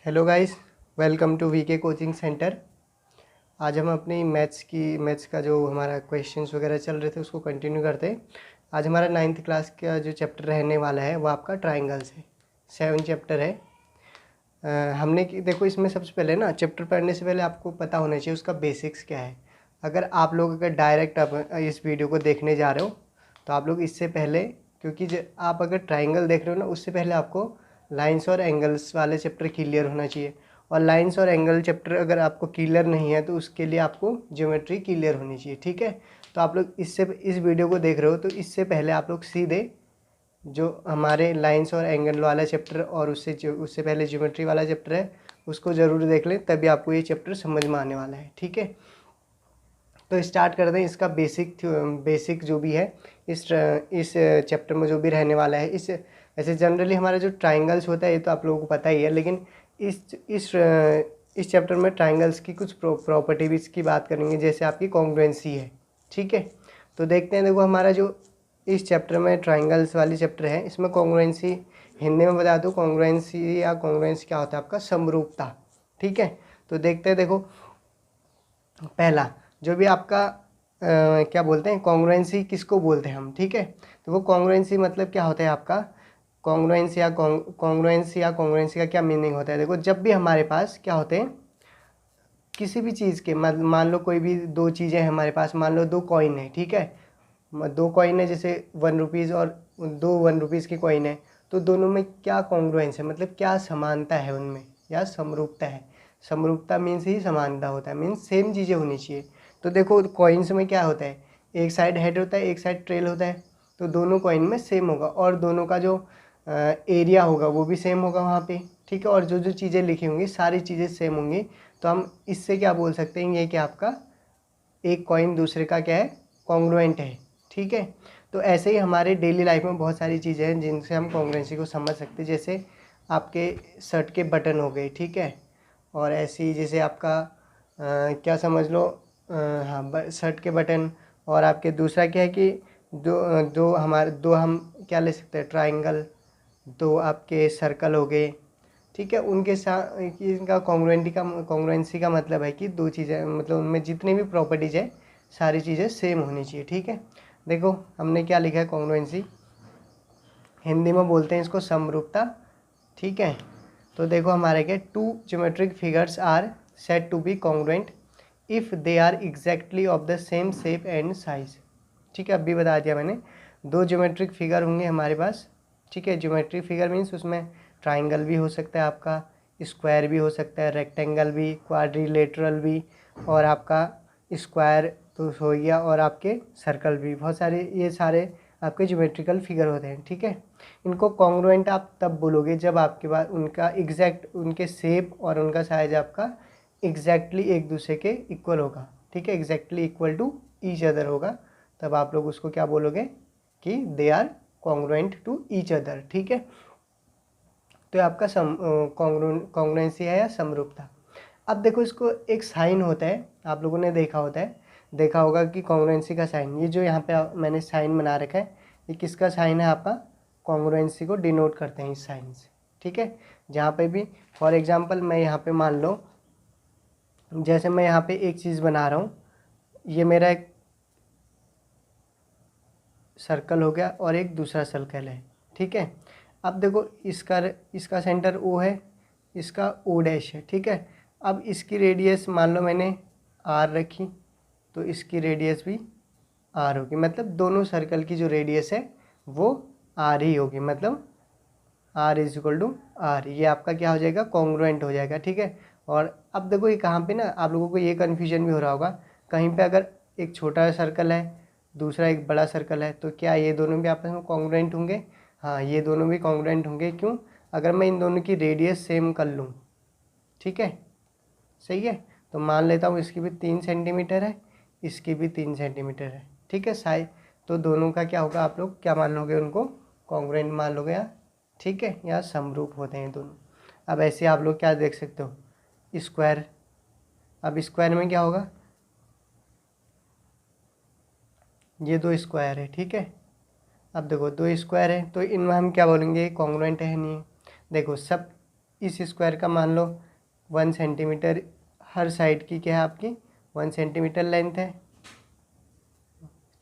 Hello guys, welcome to VK coaching centre. आज हम अपनी मैथ्स का जो हमारा क्वेश्चंस वगैरह चल रहे थे उसको कंटिन्यू करते हैं। आज हमारा 9th क्लास का जो चैप्टर रहने वाला है वो आपका ट्राइंगल्स है। 7 चैप्टर है। देखो, इसमें सबसे पहले ना चैप्टर पढ़ने से पहले आपको पता होना चाहिए उसका बेसिक्स क्या है। अगर आप लोग डायरेक्ट इस वीडियो को देखने जा रहे हो तो आप लोग इससे पहले, क्योंकि आप अगर ट्राइंगल देख रहे हो ना, उससे पहले आपको लाइंस और एंगल्स वाले चैप्टर क्लियर होना चाहिए। और लाइंस और एंगल चैप्टर अगर आपको क्लियर नहीं है तो उसके लिए आपको ज्योमेट्री क्लियर होनी चाहिए। ठीक है, तो आप लोग इस वीडियो को देख रहे हो तो इससे पहले आप लोग सीधे जो हमारे लाइंस और एंगल वाला चैप्टर और उससे पहले ज्योमेट्री वाला चैप्टर है उसको ज़रूर देख लें, तभी आपको ये चैप्टर समझ में आने वाला है। ठीक है, तो स्टार्ट करते हैं। इसका बेसिक जो भी है इस चैप्टर में जो भी रहने वाला है, ऐसे जनरली हमारा जो ट्राइंगल्स होता है ये तो आप लोगों को पता ही है, लेकिन इस चैप्टर में ट्राइंगल्स की कुछ प्रॉपर्टीज की बात करेंगे, जैसे आपकी कॉन्ग्रुएंसी है। ठीक है, तो देखते हैं। देखो, हमारा जो इस चैप्टर में ट्राइंगल्स वाली चैप्टर है, इसमें कॉन्ग्रुएंसी, हिंदी में बता दूँ कॉन्ग्रुएंसी क्या होता है आपका, समरूपता। ठीक है, तो देखते हैं। देखो, पहला जो भी आपका क्या बोलते हैं, कॉन्ग्रुएंसी किसको बोलते हैं हम। ठीक है, तो वो कॉन्ग्रुएंसी मतलब क्या होता है आपका, कॉन्ग्रुएंसी का क्या मीनिंग होता है। देखो, जब भी हमारे पास क्या होते हैं, किसी भी चीज़ के मान लो कोई भी दो चीज़ें हैं हमारे पास, मान लो 2 कॉइन है। ठीक है, 2 कॉइन है, जैसे 1 रुपीज़ और 2 1 रुपीज़ की कॉइन है, तो दोनों में क्या कॉन्ग्रुएंस है, मतलब क्या समानता है उनमें, या समरूपता है। समरूपता मीन्स ही समानता होता है, मीन्स सेम चीज़ें होनी चाहिए। तो देखो, कॉइन्स में क्या होता है, एक साइड हेड होता है, एक साइड ट्रेल होता है, तो दोनों कॉइन में सेम होगा, और दोनों का जो एरिया होगा वो भी सेम होगा वहाँ पे। ठीक है, और जो जो चीज़ें लिखी होंगी सारी चीज़ें सेम होंगी। तो हम इससे क्या बोल सकते हैं, ये कि आपका एक कॉइन दूसरे का क्या है, कॉन्ग्रुएंट है। ठीक है, तो ऐसे ही हमारे डेली लाइफ में बहुत सारी चीज़ें हैं जिनसे हम कॉन्ग्रुएंसी को समझ सकते हैं, जैसे आपके शर्ट के बटन हो गए। ठीक है, और ऐसे ही जैसे आपका क्या समझ लो, हाँ, शर्ट के बटन। और आपके दूसरा क्या है कि दो हम क्या ले सकते हैं, ट्राइंगल, दो आपके सर्कल हो गए। ठीक है, उनके साथ इनका कॉन्ग्रुएंसी का मतलब है कि दो चीज़ें, मतलब उनमें जितनी भी प्रॉपर्टीज़ है सारी चीज़ें सेम होनी चाहिए। ठीक है, देखो हमने क्या लिखा है, कॉन्ग्रुएंसी हिंदी में बोलते हैं इसको समरूपता। ठीक है, तो देखो हमारे क्या, 2 geometric figures are said to be congruent if they are exactly of the same shape and size. ठीक है, अभी बता दिया मैंने। 2 ज्योमेट्रिक फिगर होंगे हमारे पास। ठीक है, ज्योमेट्रिक फिगर मीन्स उसमें ट्राइंगल भी हो सकता है आपका, स्क्वायर भी हो सकता है, रेक्टेंगल भी, क्वाड्रिलेटरल भी, और आपका स्क्वायर तो हो गया, और आपके सर्कल भी, बहुत सारे ये सारे आपके ज्योमेट्रिकल फिगर होते हैं। ठीक है, इनको कॉन्ग्रुएंट आप तब बोलोगे जब आपके पास उनका एग्जैक्ट, उनके शेप और उनका साइज आपका एग्जैक्टली एक दूसरे के इक्वल होगा। ठीक है, exactly equal to each other होगा, तब आप लोग उसको क्या बोलोगे कि they are congruent to each other. ठीक है, तो ये आपका कॉन्ग्रुएंसी है या समरूपता। अब देखो, इसको एक साइन होता है, आप लोगों ने देखा होगा कि कॉन्ग्रुएंसी का साइन, ये जो यहाँ पे मैंने साइन बना रखा है, ये किसका साइन है आपका, कॉन्ग्रुएंसी को डिनोट करते हैं इस साइन से। ठीक है, जहाँ पे भी फॉर एग्जांपल मैं यहाँ पे मान लो, जैसे मैं यहाँ पे एक चीज़ बना रहा हूँ, ये मेरा एक सर्कल हो गया और एक दूसरा सर्कल है। ठीक है, अब देखो इसका सेंटर ओ है, इसका ओ डैश है। ठीक है, अब इसकी रेडियस मान लो मैंने आर रखी, तो इसकी रेडियस भी आर होगी, मतलब दोनों सर्कल की जो रेडियस है वो आर ही होगी, मतलब R is equal to R. ये आपका क्या हो जाएगा, कॉन्ग्रुएंट हो जाएगा। ठीक है, और अब देखो ये कहाँ पे ना आप लोगों को ये कन्फ्यूजन भी हो रहा होगा, कहीं पे अगर एक छोटा सर्कल है दूसरा एक बड़ा सर्कल है, तो क्या ये दोनों भी आपस में कॉन्ग्रुएंट होंगे। हाँ, ये दोनों भी कॉन्ग्रुएंट होंगे। क्यों, अगर मैं इन दोनों की रेडियस सेम कर लूँ। ठीक है, सही है, तो मान लेता हूँ इसकी भी 3 सेंटीमीटर है, इसकी भी 3 सेंटीमीटर है। ठीक है, साइज तो दोनों का क्या होगा, आप लोग क्या मान लोगे, उनको कॉन्ग्रुएंट मान लोगे या, ठीक है, या समरूप होते हैं दोनों। अब ऐसे आप लोग क्या देख सकते हो, स्क्वायर। अब स्क्वायर में क्या होगा, ये 2 स्क्वायर है। ठीक है, अब देखो 2 स्क्वायर है तो इनमें हम क्या बोलेंगे, कॉन्ग्रुएंट है नहीं है। देखो सब इस स्क्वायर का मान लो 1 सेंटीमीटर, हर साइड की क्या है आपकी 1 सेंटीमीटर लेंथ है,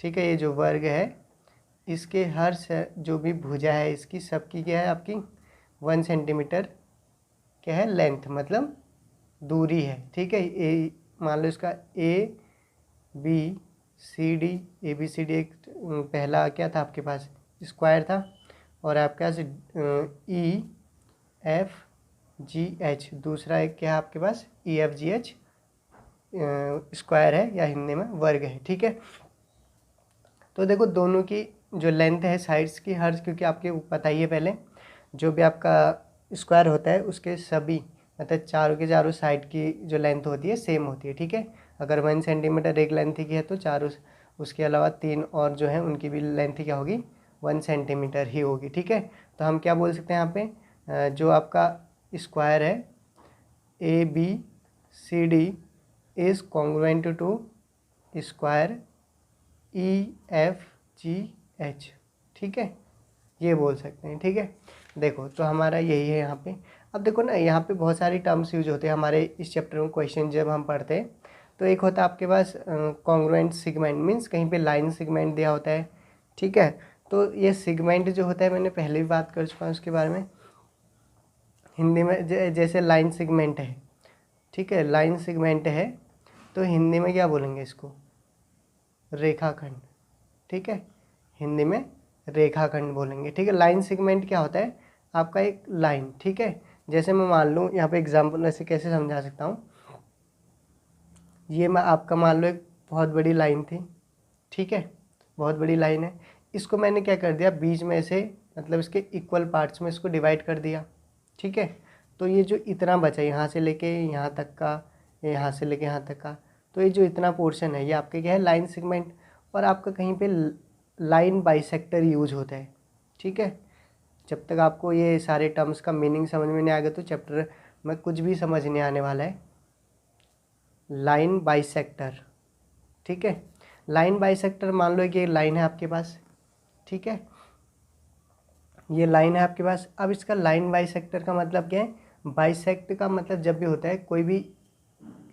ठीक है। ये जो वर्ग है इसके हर जो भी भुजा है इसकी सबकी क्या है आपकी 1 सेंटीमीटर क्या है लेंथ, मतलब दूरी है, ठीक है। ए मान लो इसका A B C D, A B C D एक पहला क्या था आपके पास स्क्वायर था, और आपके पास ई एफ जी एच दूसरा एक क्या है आपके पास E F G H square है या हिंदी में वर्ग है, ठीक है। तो देखो दोनों की जो लेंथ है साइड्स की हर, क्योंकि आपके पता ही है पहले जो भी आपका स्क्वायर होता है उसके सभी मतलब चारों के चारों साइड की जो लेंथ होती है सेम होती है, ठीक है। अगर 1 सेंटीमीटर एक लेंथ की है तो चारों उसके अलावा 3 और जो है उनकी भी लेंथ क्या होगी 1 सेंटीमीटर ही होगी, ठीक है। तो हम क्या बोल सकते हैं यहाँ पे जो आपका स्क्वायर है A B C D is congruent to square E F G H, ठीक है, ये बोल सकते हैं, ठीक है। देखो तो हमारा यही है यहाँ पे। अब देखो ना यहाँ पे बहुत सारी टर्म्स यूज होते हैं हमारे इस चैप्टर में, क्वेश्चन जब हम पढ़ते हैं तो एक होता है आपके पास कॉन्ग्रुएंट सेगमेंट, मीन्स कहीं पे लाइन सेगमेंट दिया होता है, ठीक है। तो ये सेगमेंट जो होता है मैंने पहले भी बात कर चुका हूँ उसके बारे में, हिंदी में जैसे लाइन सेगमेंट है, ठीक है, लाइन सेगमेंट है तो हिंदी में क्या बोलेंगे इसको रेखाखंड, ठीक है, हिंदी में रेखाखंड बोलेंगे, ठीक है। लाइन सेगमेंट क्या होता है आपका एक लाइन, ठीक है। जैसे मैं मान लूँ यहाँ पे एग्जांपल ऐसे कैसे समझा सकता हूँ, ये मैं आपका मान लो एक बहुत बड़ी लाइन थी, ठीक है, बहुत बड़ी लाइन है, इसको मैंने क्या कर दिया बीच में से मतलब इसके इक्वल पार्ट्स में इसको डिवाइड कर दिया, ठीक है। तो ये जो इतना बचा यहाँ से लेके यहाँ तक का, यहाँ से लेके यहाँ तक का, तो ये जो इतना पोर्शन है ये आपके क्या है लाइन सेगमेंट। और आपका कहीं पे लाइन बाइसेक्टर यूज होता है, ठीक है। जब तक आपको ये सारे टर्म्स का मीनिंग समझ में नहीं आएगा तो चैप्टर में कुछ भी समझ नहीं आने वाला है। लाइन बाइसेक्टर, ठीक है, लाइन बाइसेक्टर मान लो कि ये लाइन है आपके पास, ठीक है, ये लाइन है आपके पास। अब इसका लाइन बाइसेक्टर का मतलब क्या है, बाइसेक्ट का मतलब जब भी होता है कोई भी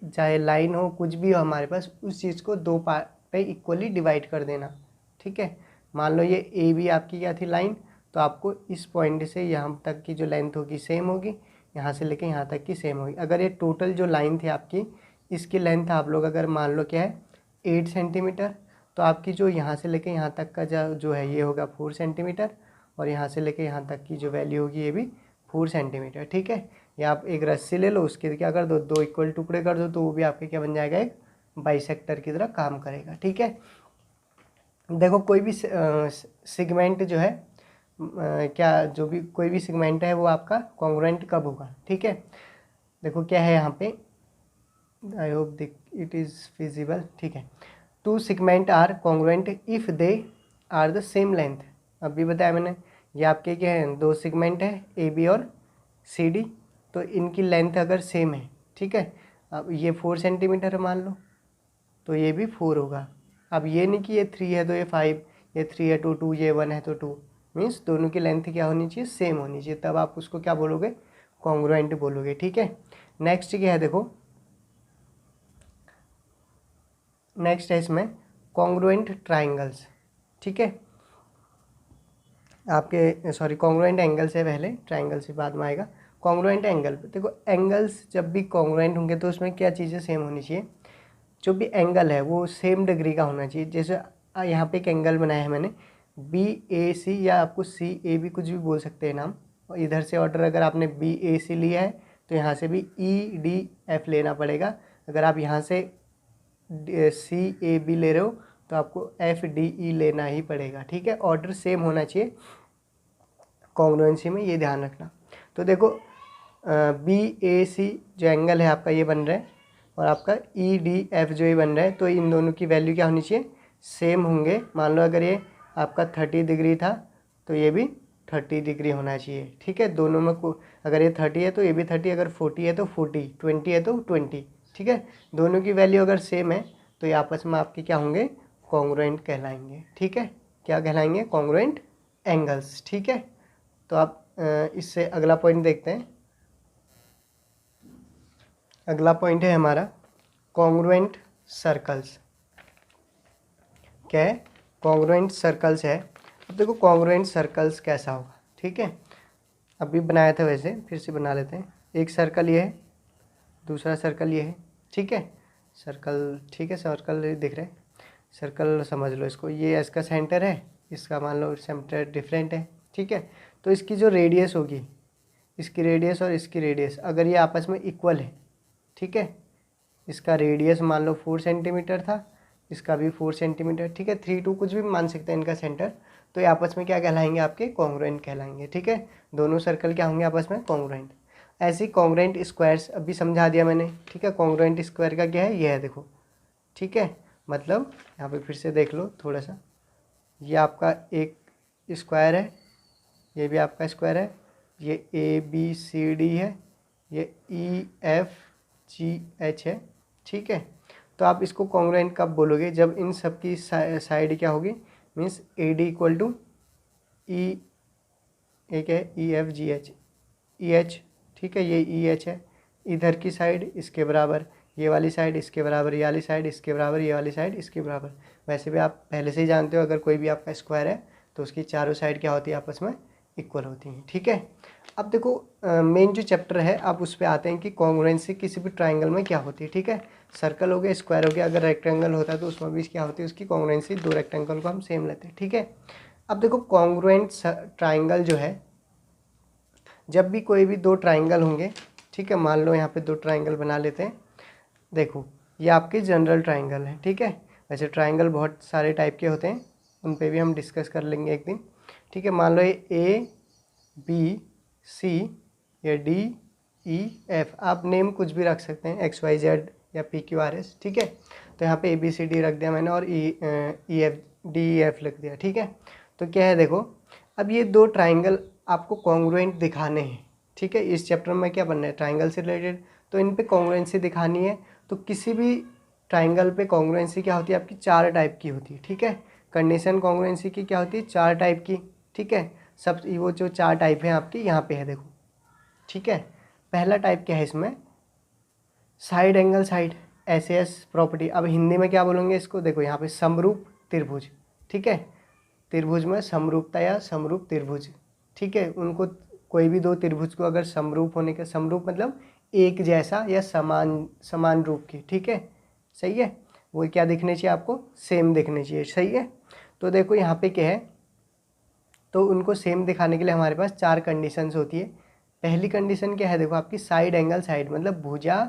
चाहे लाइन हो कुछ भी हो हमारे पास उस चीज़ को दो पार्ट पे इक्वली डिवाइड कर देना, ठीक है। मान लो ये ए बी आपकी क्या थी लाइन, तो आपको इस पॉइंट से यहाँ तक की जो लेंथ होगी सेम होगी, यहाँ से लेके यहाँ तक की सेम होगी। अगर ये टोटल जो लाइन थी आपकी इसकी लेंथ आप लोग अगर मान लो क्या है 8 सेंटीमीटर, तो आपकी जो यहाँ से लेके यहाँ तक का जो है ये होगा 4 सेंटीमीटर, और यहाँ से लेके यहाँ तक की जो वैल्यू होगी ये भी 4 सेंटीमीटर, ठीक है। या आप एक रस्सी ले लो उसके क्या कर दो दो इक्वल टुकड़े कर दो तो वो भी आपके क्या बन जाएगा एक बाइसेक्टर की तरह काम करेगा, ठीक है। देखो कोई भी सेगमेंट जो है क्या जो भी कोई भी सेगमेंट है वो आपका कॉन्ग्रुएंट कब होगा, ठीक है। देखो क्या है यहाँ पे, I hope it is feasible, ठीक है। Two segment are congruent if they are the same length, अभी बताया मैंने, ये आपके क्या है दो सेगमेंट है ए बी और सी डी, तो इनकी लेंथ अगर सेम है, ठीक है। अब ये 4 सेंटीमीटर मान लो तो ये भी 4 होगा। अब ये नहीं कि ये 3 है तो ये 5, ये 3 है तो 2, ये 1 है तो 2, मीन्स दोनों की लेंथ क्या होनी चाहिए सेम होनी चाहिए, तब आप उसको क्या बोलोगे कॉन्ग्रुएंट बोलोगे, ठीक है। नेक्स्ट क्या है देखो, नेक्स्ट है इसमें कॉन्ग्रुएंट ट्राइंगल्स, ठीक है। आपके सॉरी कॉन्ग्रुएंट एंगल से पहले ट्राइंगल से बाद में आएगा। कॉन्ग्रुएंट एंगल देखो, एंगल्स जब भी कॉन्ग्रुएंट होंगे तो उसमें क्या चीज़ें सेम होनी चाहिए, जो भी एंगल है वो सेम डिग्री का होना चाहिए। जैसे यहाँ पे एक एंगल बनाया है मैंने बी ए सी, या आपको सी ए बी कुछ भी बोल सकते हैं नाम, और इधर से ऑर्डर अगर आपने बी ए सी लिया है तो यहाँ से भी ई डी एफ लेना पड़ेगा। अगर आप यहाँ से सी ए बी ले रहे हो तो आपको एफ डी ई लेना ही पड़ेगा, ठीक है। ऑर्डर सेम होना चाहिए कॉन्ग्रुएंसी में, ये ध्यान रखना। तो देखो बी ए सी जो एंगल है आपका ये बन रहा है, और आपका ई डी एफ जो ये बन रहा है, तो इन दोनों की वैल्यू क्या होनी चाहिए सेम होंगे। मान लो अगर ये आपका 30 डिग्री था तो ये भी 30 डिग्री होना चाहिए, ठीक है। दोनों में अगर ये 30 है तो ये भी 30, अगर 40 है तो 40, 20 है तो 20, ठीक है। दोनों की वैल्यू अगर सेम है तो ये आपस में आपके क्या होंगे कॉन्ग्रुएंट कहलाएंगे, ठीक है। क्या कहलाएंगे कॉन्ग्रुएंट एंगल्स, ठीक है। तो आप इससे अगला पॉइंट देखते हैं। अगला पॉइंट है हमारा कॉन्ग्रुएंट सर्कल्स। क्या है? कॉन्ग्रुएंट सर्कल्स है। अब देखो कॉन्ग्रुएंट सर्कल्स कैसा होगा, ठीक है। अभी बनाया था वैसे, फिर से बना लेते हैं। एक सर्कल ये है, दूसरा सर्कल ये है, ठीक है। सर्कल, ठीक है, सर्कल दिख रहे हैं, सर्कल समझ लो इसको। ये इसका सेंटर है, इसका मान लो सेंटर डिफरेंट है, ठीक है। तो इसकी जो रेडियस होगी, इसकी रेडियस और इसकी रेडियस अगर ये आपस में इक्वल है, ठीक है, इसका रेडियस मान लो 4 सेंटीमीटर था, इसका भी 4 सेंटीमीटर, ठीक है, 3 2 कुछ भी मान सकते हैं इनका सेंटर, तो ये आपस में क्या कहलाएंगे? आपके कॉन्ग्रुएंट कहलाएंगे, ठीक है। दोनों सर्कल क्या होंगे? आपस में कॉन्ग्रुएंट। ऐसे ही कॉन्ग्रुएंट स्क्वायर्स अभी समझा दिया मैंने, ठीक है। कॉन्ग्रुएंट स्क्वायर का क्या है? ये है, देखो, ठीक है। मतलब यहाँ पे फिर से देख लो थोड़ा सा, ये आपका एक स्क्वायर है, ये भी आपका स्क्वायर है, ये ABCD है, ये EFGH है, ठीक है। तो आप इसको कॉन्ग्रुएंट कब बोलोगे? जब इन सब की साइड क्या होगी? Means AD equal to E, एक है EFGH, EH, ठीक है, ये EH है। इधर की साइड इसके बराबर, ये वाली साइड इसके बराबर, ये वाली साइड इसके बराबर, ये वाली साइड इसके बराबर। वैसे भी आप पहले से ही जानते हो, अगर कोई भी आपका स्क्वायर है तो उसकी चारों साइड क्या होती है? आपस में इक्वल होती हैं, ठीक है। अब देखो मेन जो चैप्टर है, आप उस पर आते हैं कि कॉन्ग्रुएंसी किसी भी ट्राइंगल में क्या होती है, ठीक है। सर्कल हो गया, स्क्वायर हो गया, अगर रेक्टेंगल होता है तो उसमें भी क्या होती है? उसकी कॉन्ग्रुएंसी। दो रेक्टेंगल को हम सेम लेते हैं, ठीक है। अब देखो कॉन्ग्रुएंट ट्राइंगल जो है, जब भी कोई भी दो ट्राइंगल होंगे, ठीक है, मान लो यहाँ पे दो ट्राइंगल बना लेते हैं। देखो ये आपके जनरल ट्राइंगल है, ठीक है। वैसे ट्राइंगल बहुत सारे टाइप के होते हैं, उन पे भी हम डिस्कस कर लेंगे एक दिन, ठीक है। मान लो ये ABC, ये DEF, आप नेम कुछ भी रख सकते हैं, XYZ या PQRS, ठीक है। तो यहाँ पे ABCD रख दिया मैंने और DEF लिख दिया, ठीक है। तो क्या है, देखो अब ये दो ट्राइंगल आपको कॉन्ग्रुएंट दिखाने हैं, ठीक है। इस चैप्टर में क्या बनना है? ट्राइंगल से रिलेटेड, तो इन पे कॉन्ग्रुएंसी दिखानी है। तो किसी भी ट्राइंगल पे कॉन्ग्रुएंसी क्या होती है? आपकी 4 टाइप की होती है, ठीक है। कंडीशन कॉन्ग्रुएंसी की क्या होती है? 4 टाइप की, ठीक है। सब वो जो 4 टाइप हैं आपकी यहाँ पे है, देखो, ठीक है। पहला टाइप क्या है इसमें? Side angle side, SAS property. अब हिंदी में क्या बोलेंगे इसको? देखो यहाँ पे समरूप त्रिभुज, ठीक है। त्रिभुज में समरूपता या समरूप त्रिभुज, ठीक है। उनको कोई भी दो त्रिभुज को अगर समरूप होने का, समरूप मतलब एक जैसा या समान रूप की, ठीक है, सही है। वो क्या दिखने चाहिए आपको? सेम दिखने चाहिए, सही है। तो देखो यहाँ पे क्या है, तो उनको सेम दिखाने के लिए हमारे पास 4 कंडीशंस होती है। पहली कंडीशन क्या है? देखो आपकी साइड एंगल साइड, मतलब भुजा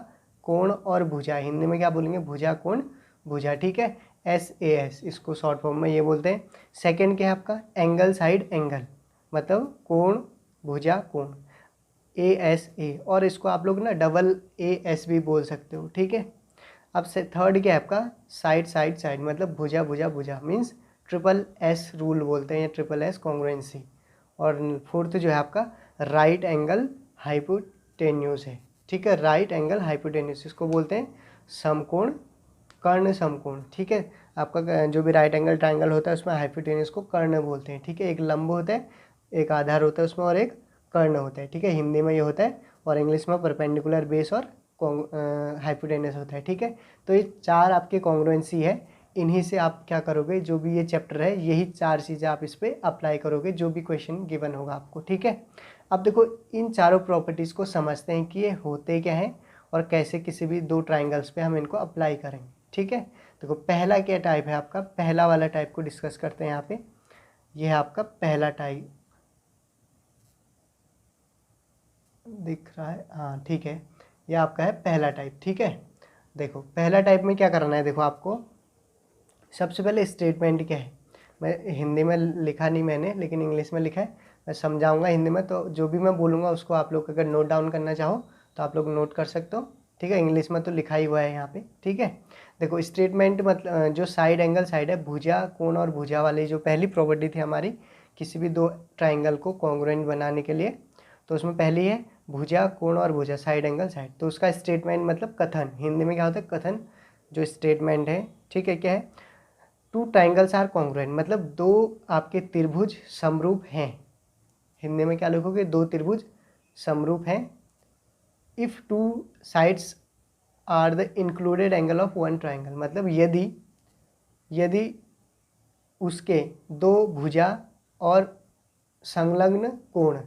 कोण और भुजा, हिंदी में क्या बोलेंगे? भुजा कोण भुजा, ठीक है। SAS इसको शॉर्ट फॉर्म में ये बोलते हैं। सेकंड क्या है आपका? एंगल साइड एंगल, मतलब कोण भुजा कोण, ASA, और इसको आप लोग ना डबल AS भी बोल सकते हो, ठीक है। अब से थर्ड क्या है आपका? साइड साइड साइड, मतलब भुजा भुजा भुजा, मीन्स SSS रूल बोलते हैं, या SSS कॉन्ग्रुएंसी। और फोर्थ जो है आपका राइट एंगल हाइपोटेन्यूस है, ठीक है। राइट एंगल हाइपोटेन्यूस इसको बोलते हैं समकोण कर्ण समकोण, ठीक है। आपका जो भी राइट एंगल ट्राइंगल होता है उसमें हाइपोटेन्यूस को कर्ण बोलते हैं, ठीक है। एक लंब होता है, एक आधार होता है उसमें, और एक कर्ण होता है, ठीक है। हिंदी में ये होता है, और इंग्लिश में परपेंडिकुलर बेस और हाइपोटेन्यूस होता है, ठीक है। तो ये 4 आपके कॉन्ग्रुएंसी है। इन्हीं से आप क्या करोगे? जो भी ये चैप्टर है, यही 4 चीज़ें आप इस पर अप्लाई करोगे जो भी क्वेश्चन गिवन होगा आपको, ठीक है। अब देखो इन चारों प्रॉपर्टीज़ को समझते हैं कि ये होते क्या हैं और कैसे किसी भी दो ट्राइंगल्स पे हम इनको अप्लाई करेंगे, ठीक है। देखो पहला क्या टाइप है आपका? पहला वाला टाइप को डिस्कस करते हैं यहाँ पे। ये है आपका पहला टाइप, दिख रहा है? हाँ, ठीक है, ये आपका है पहला टाइप, ठीक है। देखो पहला टाइप में क्या करना है? देखो आपको सबसे पहले स्टेटमेंट क्या है, मैं हिंदी में लिखा नहीं मैंने, लेकिन इंग्लिश में लिखा है, मैं समझाऊंगा हिंदी में। तो जो भी मैं बोलूँगा उसको आप लोग अगर नोट डाउन करना चाहो तो आप लोग नोट कर सकते हो, ठीक है। इंग्लिश में तो लिखा ही हुआ है यहाँ पे, ठीक है। देखो स्टेटमेंट मतलब जो साइड एंगल साइड है, भुजा कोण और भुजा वाली जो पहली प्रॉपर्टी थी हमारी किसी भी दो ट्राइंगल को कॉन्ग्रुएंट बनाने के लिए, तो उसमें पहली है भुजा कोण और भुजा, साइड एंगल साइड। तो उसका स्टेटमेंट मतलब कथन, हिंदी में क्या होता है? कथन। जो स्टेटमेंट है, ठीक है, क्या है? 2 ट्राइंगल्स आर कॉन्ग्रुएंट, मतलब दो आपके त्रिभुज समरूप हैं। हिंदी में क्या लिखोगे? 2 त्रिभुज समरूप हैं। If 2 sides are the included angle of one triangle, मतलब यदि उसके दो भुजा और संलग्न कोण,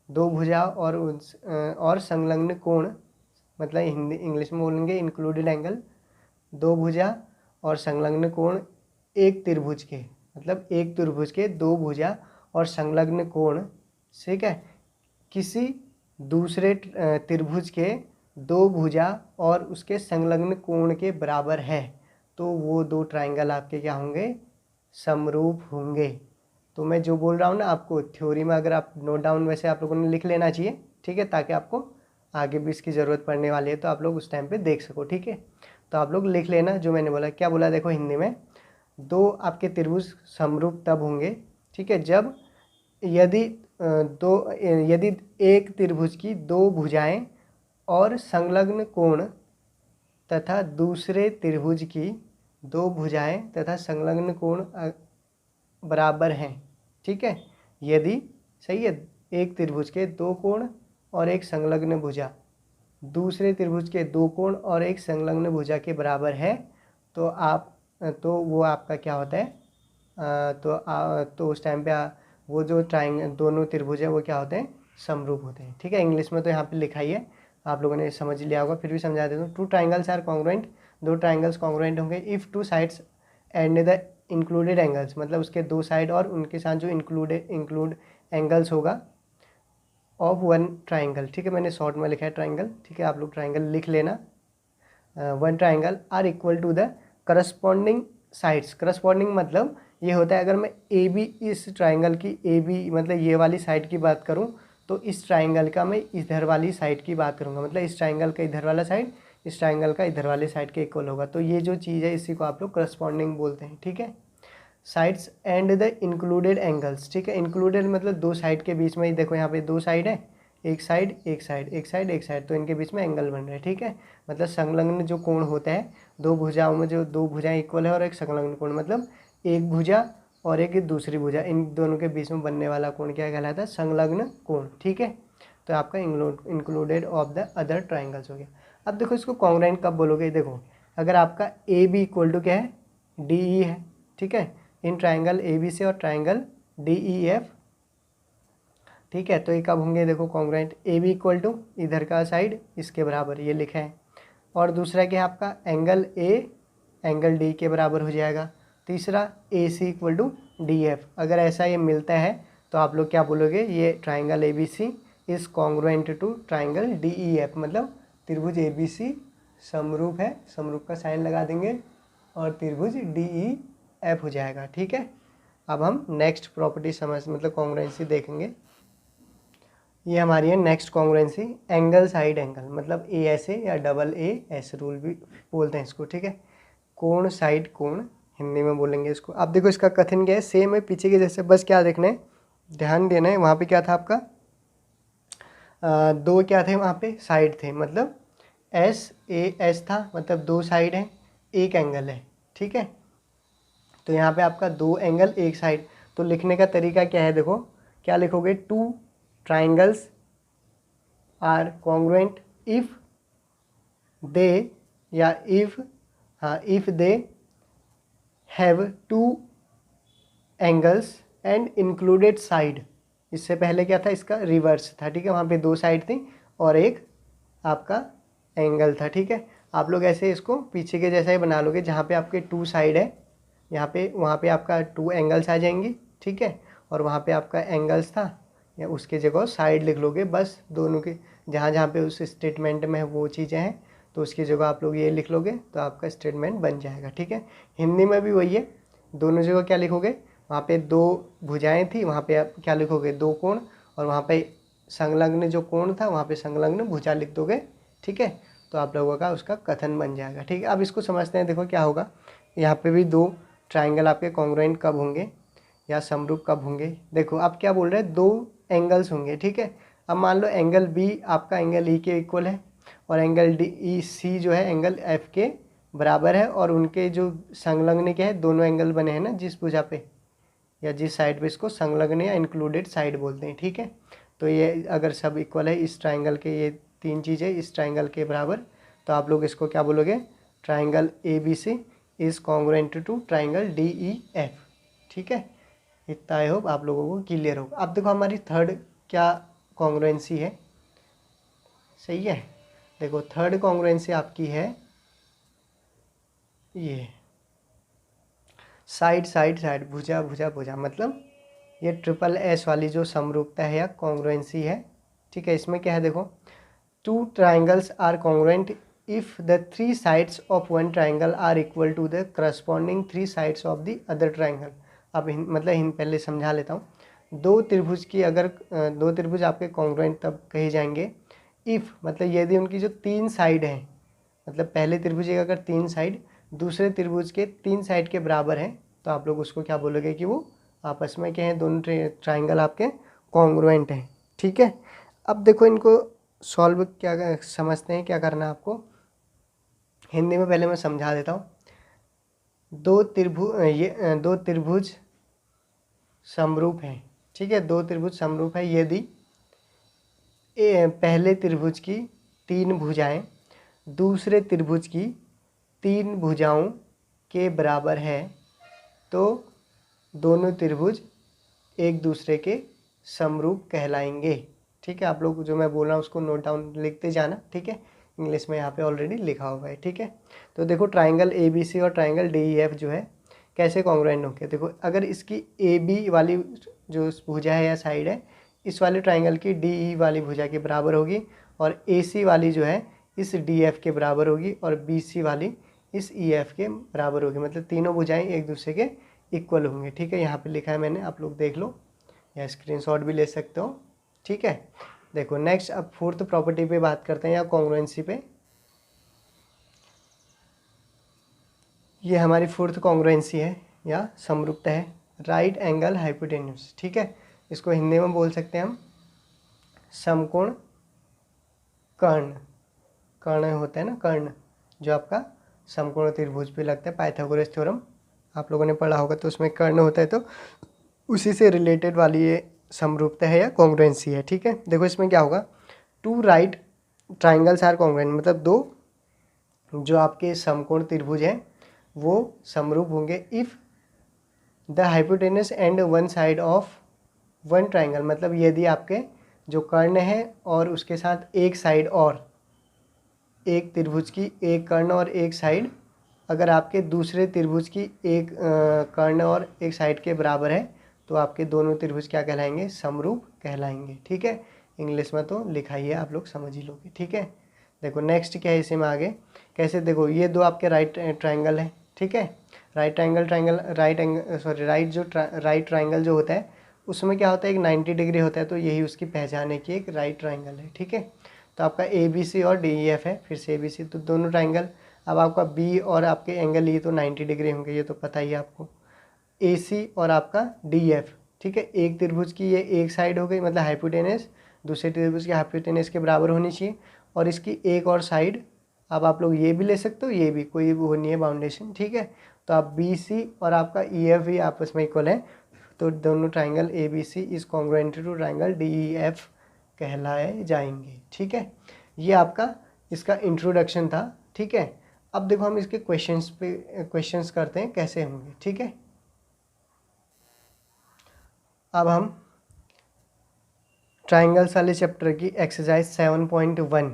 दो भुजा और संलग्न कोण, मतलब हिंदी इंग्लिश में बोलेंगे इंक्लूडेड एंगल, दो भुजा और संलग्न कोण एक त्रिभुज के, मतलब एक त्रिभुज के दो भुजा और संलग्न कोण, ठीक है, किसी दूसरे त्रिभुज के दो भुजा और उसके संलग्न कोण के बराबर है, तो वो दो ट्राइंगल आपके क्या होंगे, समरूप होंगे। तो मैं जो बोल रहा हूँ ना आपको थ्योरी में, अगर आप नोट डाउन वैसे आप लोगों ने लिख लेना चाहिए, ठीक है, ताकि आपको आगे भी इसकी ज़रूरत पड़ने वाली है तो आप लोग उस टाइम पे देख सको, ठीक है। तो आप लोग लिख लेना जो मैंने बोला। क्या बोला देखो हिंदी में, दो आपके त्रिभुज समरूप तब होंगे, ठीक है, जब यदि एक त्रिभुज की दो भुजाएं और संलग्न कोण तथा दूसरे त्रिभुज की दो भुजाएं तथा संलग्न कोण बराबर हैं, ठीक है। यदि, सही है, एक त्रिभुज के दो कोण और एक संलग्न भुजा दूसरे त्रिभुज के दो कोण और एक संलग्न भुजा के बराबर है, तो वो आपका क्या होता है, तो उस टाइम पे वो जो दोनों त्रिभुज है वो क्या होते हैं, समरूप होते हैं, ठीक है। इंग्लिश में तो यहाँ पे लिखा ही है, आप लोगों ने समझ लिया होगा, फिर भी समझा देता हूँ। टू ट्राइंगल्स आर कॉन्ग्रुएंट, दो ट्राइंगल्स कॉन्ग्रुएंट होंगे if two sides and the included angles, मतलब उसके दो साइड और उनके साथ जो इंक्लूड एंगल्स होगा ऑफ वन ट्राइंगल, ठीक है, मैंने शॉर्ट में लिखा है ट्राइंगल, ठीक है, आप लोग ट्राइंगल लिख लेना। One triangle are equal to the corresponding sides, corresponding मतलब ये होता है, अगर मैं ए बी, इस ट्राइंगल की ए बी मतलब ये वाली साइड की बात करूँ, तो इस ट्राइंगल का मैं इधर वाली साइड की बात करूँगा, मतलब इस ट्राइंगल का इधर वाला साइड इस ट्राइंगल का इधर वाले साइड के इक्वल होगा, तो ये जो चीज़ है इसी को आप लोग करस्पॉन्डिंग बोलते हैं, ठीक है। Sides and the included angles, ठीक है, इंक्लूडेड मतलब दो साइड के बीच में ही, देखो यहाँ पे दो साइड है, एक साइड एक साइड एक साइड एक साइड, तो इनके बीच में एंगल बन रहा है, ठीक है। मतलब संलग्न जो कोण होता है, दो भुजाओं में जो दो भुजाएं इक्वल है और एक संलग्न कोण, मतलब एक भुजा और एक दूसरी भुजा, इन दोनों के बीच में बनने वाला कोण क्या कहलाता है, संलग्न कोण, ठीक है। तो आपका included of the other triangles हो गया। अब देखो इसको कॉन्ग्रुएंट कब बोलोगे, देखो अगर आपका ए बी इक्वल टू क्या है, डी ई है, ठीक है, इन ट्राइंगल ए बी से और ट्राइंगल डी ई एफ, ठीक है, तो ये कब होंगे, देखो congruent, A B equal to इधर का साइड इसके बराबर, ये लिखा है, और दूसरा क्या है आपका एंगल ए एंगल डी के बराबर हो जाएगा। तीसरा ए सी इक्वल टू डी एफ, अगर ऐसा ये मिलता है तो आप लोग क्या बोलोगे, ये triangle A B C is congruent to triangle D E F, मतलब त्रिभुज ए बी सी समरूप है, समरूप का साइन लगा देंगे और त्रिभुज डी ई एफ हो जाएगा, ठीक है। अब हम नेक्स्ट प्रॉपर्टी मतलब कॉन्ग्रुएंसी देखेंगे। ये हमारी है next congruency, angle side angle, मतलब ए ऐसे या डबल ए ऐसे रूल भी बोलते हैं इसको, ठीक है। कोण साइड कोण हिंदी में बोलेंगे इसको। अब देखो इसका कथन क्या है, सेम है पीछे के जैसे, बस क्या देखना है, ध्यान देना है, वहाँ पे क्या था आपका, दो क्या थे वहाँ पे, साइड थे, मतलब एस ए एस था, मतलब दो साइड हैं एक एंगल है, ठीक है। तो यहाँ पे आपका दो एंगल एक साइड, तो लिखने का तरीका क्या है, देखो क्या लिखोगे, two triangles are congruent if they, या if they have two angles and included side. इससे पहले क्या था, इसका रिवर्स था, ठीक है, वहाँ पे दो साइड थी और एक आपका एंगल था, ठीक है। आप लोग ऐसे इसको पीछे के जैसा ही बना लोगे, जहाँ पे आपके टू साइड है, यहाँ पे वहाँ पे आपका टू एंगल्स आ जाएंगी, ठीक है, और वहाँ पे आपका एंगल्स था, या उसके जगह साइड लिख लोगे, बस दोनों के जहाँ जहाँ पे उस स्टेटमेंट में वो चीज़ें हैं तो उसकी जगह आप लोग ये लिख लोगे, तो आपका स्टेटमेंट बन जाएगा, ठीक है। हिंदी में भी वही है, दोनों जगह क्या लिखोगे, वहाँ पे दो भुजाएं थी, वहाँ पे आप क्या लिखोगे, दो कोण, और वहाँ पे संलग्न जो कोण था वहाँ पे संलग्न भुजा लिख दोगे, ठीक है। तो आप लोगों का उसका कथन बन जाएगा, ठीक है। अब इसको समझते हैं, देखो क्या होगा, यहाँ पे भी दो ट्राइंगल आपके कॉन्ग्रुएंट कब होंगे या समरूप कब होंगे। देखो आप क्या बोल रहे हैं, दो एंगल्स होंगे, ठीक है। अब मान लो एंगल बी आपका एंगल ई के इक्वल है और एंगल डी ई सी जो है एंगल एफ के बराबर है, और उनके जो संलग्न क्या है, दोनों एंगल बने हैं ना जिस भुजा पे या जिस साइड पे, इसको संलग्न या इंक्लूडेड साइड बोलते हैं, ठीक है। तो ये अगर सब इक्वल है इस ट्राइंगल के, ये तीन चीज़ें इस ट्राइंगल के बराबर, तो आप लोग इसको क्या बोलोगे, triangle ABC is congruent to triangle DEF। ठीक है, इतना आई होप आप लोगों को क्लियर होगा। अब देखो हमारी थर्ड क्या कॉन्ग्रुएंसी है, सही है। देखो थर्ड कॉन्ग्रुएंसी आपकी है ये साइड साइड साइड, भुजा भुजा भुजा, मतलब ये SSS वाली जो समरूपता है या कॉन्ग्रुएंसी है। ठीक है, इसमें क्या है देखो, two triangles are congruent if the 3 sides of one triangle are equal to the corresponding 3 sides of the other triangle. अब मतलब पहले समझा लेता हूँ। दो त्रिभुज की अगर दो त्रिभुज आपके कॉन्ग्रुएंट तब कहे जाएंगे इफ़, मतलब यदि उनकी जो 3 साइड हैं, मतलब पहले त्रिभुज की अगर 3 साइड दूसरे त्रिभुज के 3 साइड के बराबर हैं, तो आप लोग उसको क्या बोलोगे कि वो आपस में क्या है, दोनों ट्राइंगल आपके कॉन्ग्रुएंट हैं। ठीक है, अब देखो इनको सॉल्व क्या समझते हैं, क्या करना है आपको, हिंदी में पहले मैं समझा देता हूँ। दो त्रिभुज समरूप हैं। ठीक है, दो त्रिभुज समरूप है यदि पहले त्रिभुज की 3 भुजाएं दूसरे त्रिभुज की 3 भुजाओं के बराबर है, तो दोनों त्रिभुज एक दूसरे के समरूप कहलाएंगे। ठीक है, आप लोग जो मैं बोल रहा हूँ उसको नोट डाउन लिखते जाना। ठीक है, इंग्लिश में यहाँ पे ऑलरेडी लिखा हुआ है। ठीक है, तो देखो ट्राइंगल ABC और ट्राइंगल DEF जो है कैसे कॉन्ग्रुएंट होंगे। देखो अगर इसकी AB वाली जो भुजा है या साइड है, इस वाले ट्राइंगल की DE वाली भुजा के बराबर होगी, और AC वाली जो है इस DF के बराबर होगी, और BC वाली इस EF के बराबर होगी, मतलब तीनों भुजाएं एक दूसरे के इक्वल होंगे। ठीक है, यहाँ पे लिखा है मैंने, आप लोग देख लो या स्क्रीनशॉट भी ले सकते हो। ठीक है, देखो नेक्स्ट अब फोर्थ प्रॉपर्टी पे बात करते हैं या कॉन्ग्रुएंसी पे। ये हमारी फोर्थ कॉन्ग्रुएंसी है या समरूपता है, राइट एंगल हाइपोटेन्यूज। ठीक है, इसको हिंदी में बोल सकते हैं हम समकोण कर्ण। कर्ण होता है ना, कर्ण जो आपका समकोण त्रिभुज पे लगता है, पाइथागोरस थ्योरम आप लोगों ने पढ़ा होगा, तो उसमें कर्ण होता है, तो उसी से रिलेटेड वाली ये समरूपता है या कॉन्ग्रुएंसी है। ठीक है, देखो इसमें क्या होगा, two right triangles are congruent, मतलब दो जो आपके समकोण त्रिभुज हैं वो समरूप होंगे if the hypotenuse and one side of one triangle, मतलब यदि आपके जो कर्ण है और उसके साथ एक साइड और एक त्रिभुज की एक कर्ण और एक साइड अगर आपके दूसरे त्रिभुज की एक कर्ण और एक साइड के बराबर है, तो आपके दोनों त्रिभुज क्या कहलाएंगे, समरूप कहलाएंगे। ठीक है, इंग्लिश में तो लिखा ही है, आप लोग समझ ही लोगे। ठीक है, देखो नेक्स्ट क्या है इसी में आगे कैसे, देखो ये दो आपके राइट ट्राइंगल है। ठीक है, राइट ट्राइंगल जो होता है उसमें क्या होता है, एक 90 डिग्री होता है, तो यही उसकी पहचान है कि एक राइट ट्राइंगल है। ठीक है, तो आपका ABC और DEF है, फिर से ABC, तो दोनों ट्राइंगल। अब आपका B और आपके एंगल ये तो 90 डिग्री होंगे, ये तो पता ही है आपको। AC और आपका DF, ठीक है, एक त्रिभुज की ये एक साइड हो गई, मतलब हाइपोटेनस दूसरे त्रिभुज के हाइपोटेनस के बराबर होनी चाहिए, और इसकी एक और साइड, अब आप लोग ये भी ले सकते हो, ये भी, कोई वो नहीं है बाउंडेशन। ठीक है, तो आप BC और आपका EF भी आपस में इक्वल है, तो दोनों triangle ABC is congruent to triangle DEF कहलाए जाएंगे। ठीक है, ये आपका इसका इंट्रोडक्शन था। ठीक है, अब देखो हम इसके क्वेश्चंस करते हैं कैसे होंगे। ठीक है, अब हम ट्राइंगल्स वाले चैप्टर की एक्सरसाइज 7.1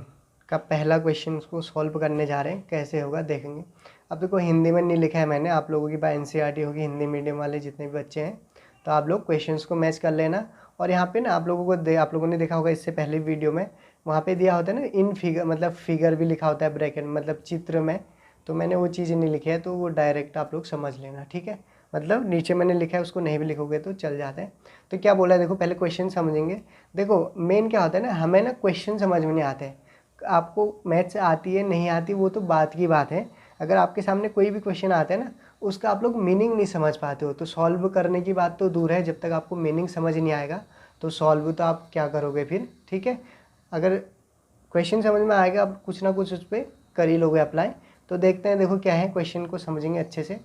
का पहला क्वेश्चन को सॉल्व करने जा रहे हैं, कैसे होगा देखेंगे। अब देखो हिंदी में नहीं लिखा है मैंने, आप लोगों की बाय NCERT होगी, हिंदी मीडियम वाले जितने भी बच्चे हैं, तो आप लोग क्वेश्चंस को मैच कर लेना। और यहाँ पे ना आप लोगों ने देखा होगा इससे पहले वीडियो में, वहाँ पे दिया होता है ना इन फिगर, मतलब फिगर भी लिखा होता है ब्रैकेट, मतलब चित्र में, तो मैंने वो चीज़ नहीं लिखी है, तो वो डायरेक्ट आप लोग समझ लेना। ठीक है, मतलब नीचे मैंने लिखा है उसको नहीं भी लिखोगे तो चल जाता है। तो क्या बोला है देखो, पहले क्वेश्चन समझेंगे। देखो मेन क्या होता है ना, हमें ना क्वेश्चन समझ में नहीं आते हैं, आपको मैथ्स आती है नहीं आती वो तो बात की बात है, अगर आपके सामने कोई भी क्वेश्चन आता है ना उसका आप लोग मीनिंग नहीं समझ पाते हो, तो सॉल्व करने की बात तो दूर है, जब तक आपको मीनिंग समझ नहीं आएगा तो सॉल्व तो आप क्या करोगे फिर। ठीक है, अगर क्वेश्चन समझ में आएगा आप कुछ ना कुछ उस पर कर ही लोगे अप्लाई। तो देखते हैं, देखो क्या है, क्वेश्चन को समझेंगे अच्छे से।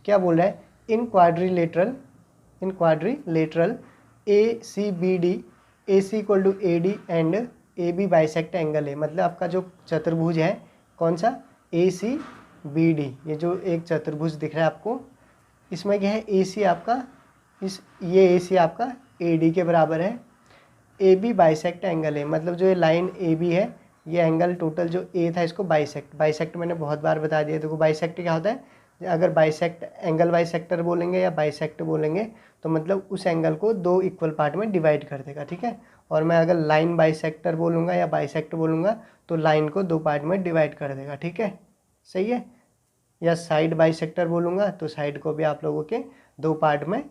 क्या बोल रहा है, इन quadrilateral ACBD AC = AD and AB bisect angle है, मतलब आपका जो चतुर्भुज है कौन सा, ACBD, ये जो एक चतुर्भुज दिख रहा है आपको, इसमें क्या है, AC आपका ये AC आपका AD के बराबर है। AB बाइसेक्ट एंगल है, मतलब जो ये लाइन AB है, ये एंगल टोटल जो A था इसको बाइसेक्ट मैंने बहुत बार बता दिया। देखो बाइसेक्ट क्या होता है, अगर बाइसेक्ट एंगल बाइसेक्टर बोलेंगे या बाइसेक्ट बोलेंगे तो मतलब उस एंगल को दो इक्वल पार्ट में डिवाइड कर देगा, ठीक है। और मैं अगर लाइन बाइसेक्टर बोलूँगा या बाइसेक्ट बोलूँगा तो लाइन को दो पार्ट में डिवाइड कर देगा, ठीक है, सही है। या साइड बाइसेक्टर बोलूँगा तो साइड को भी आप लोगों के दो पार्ट में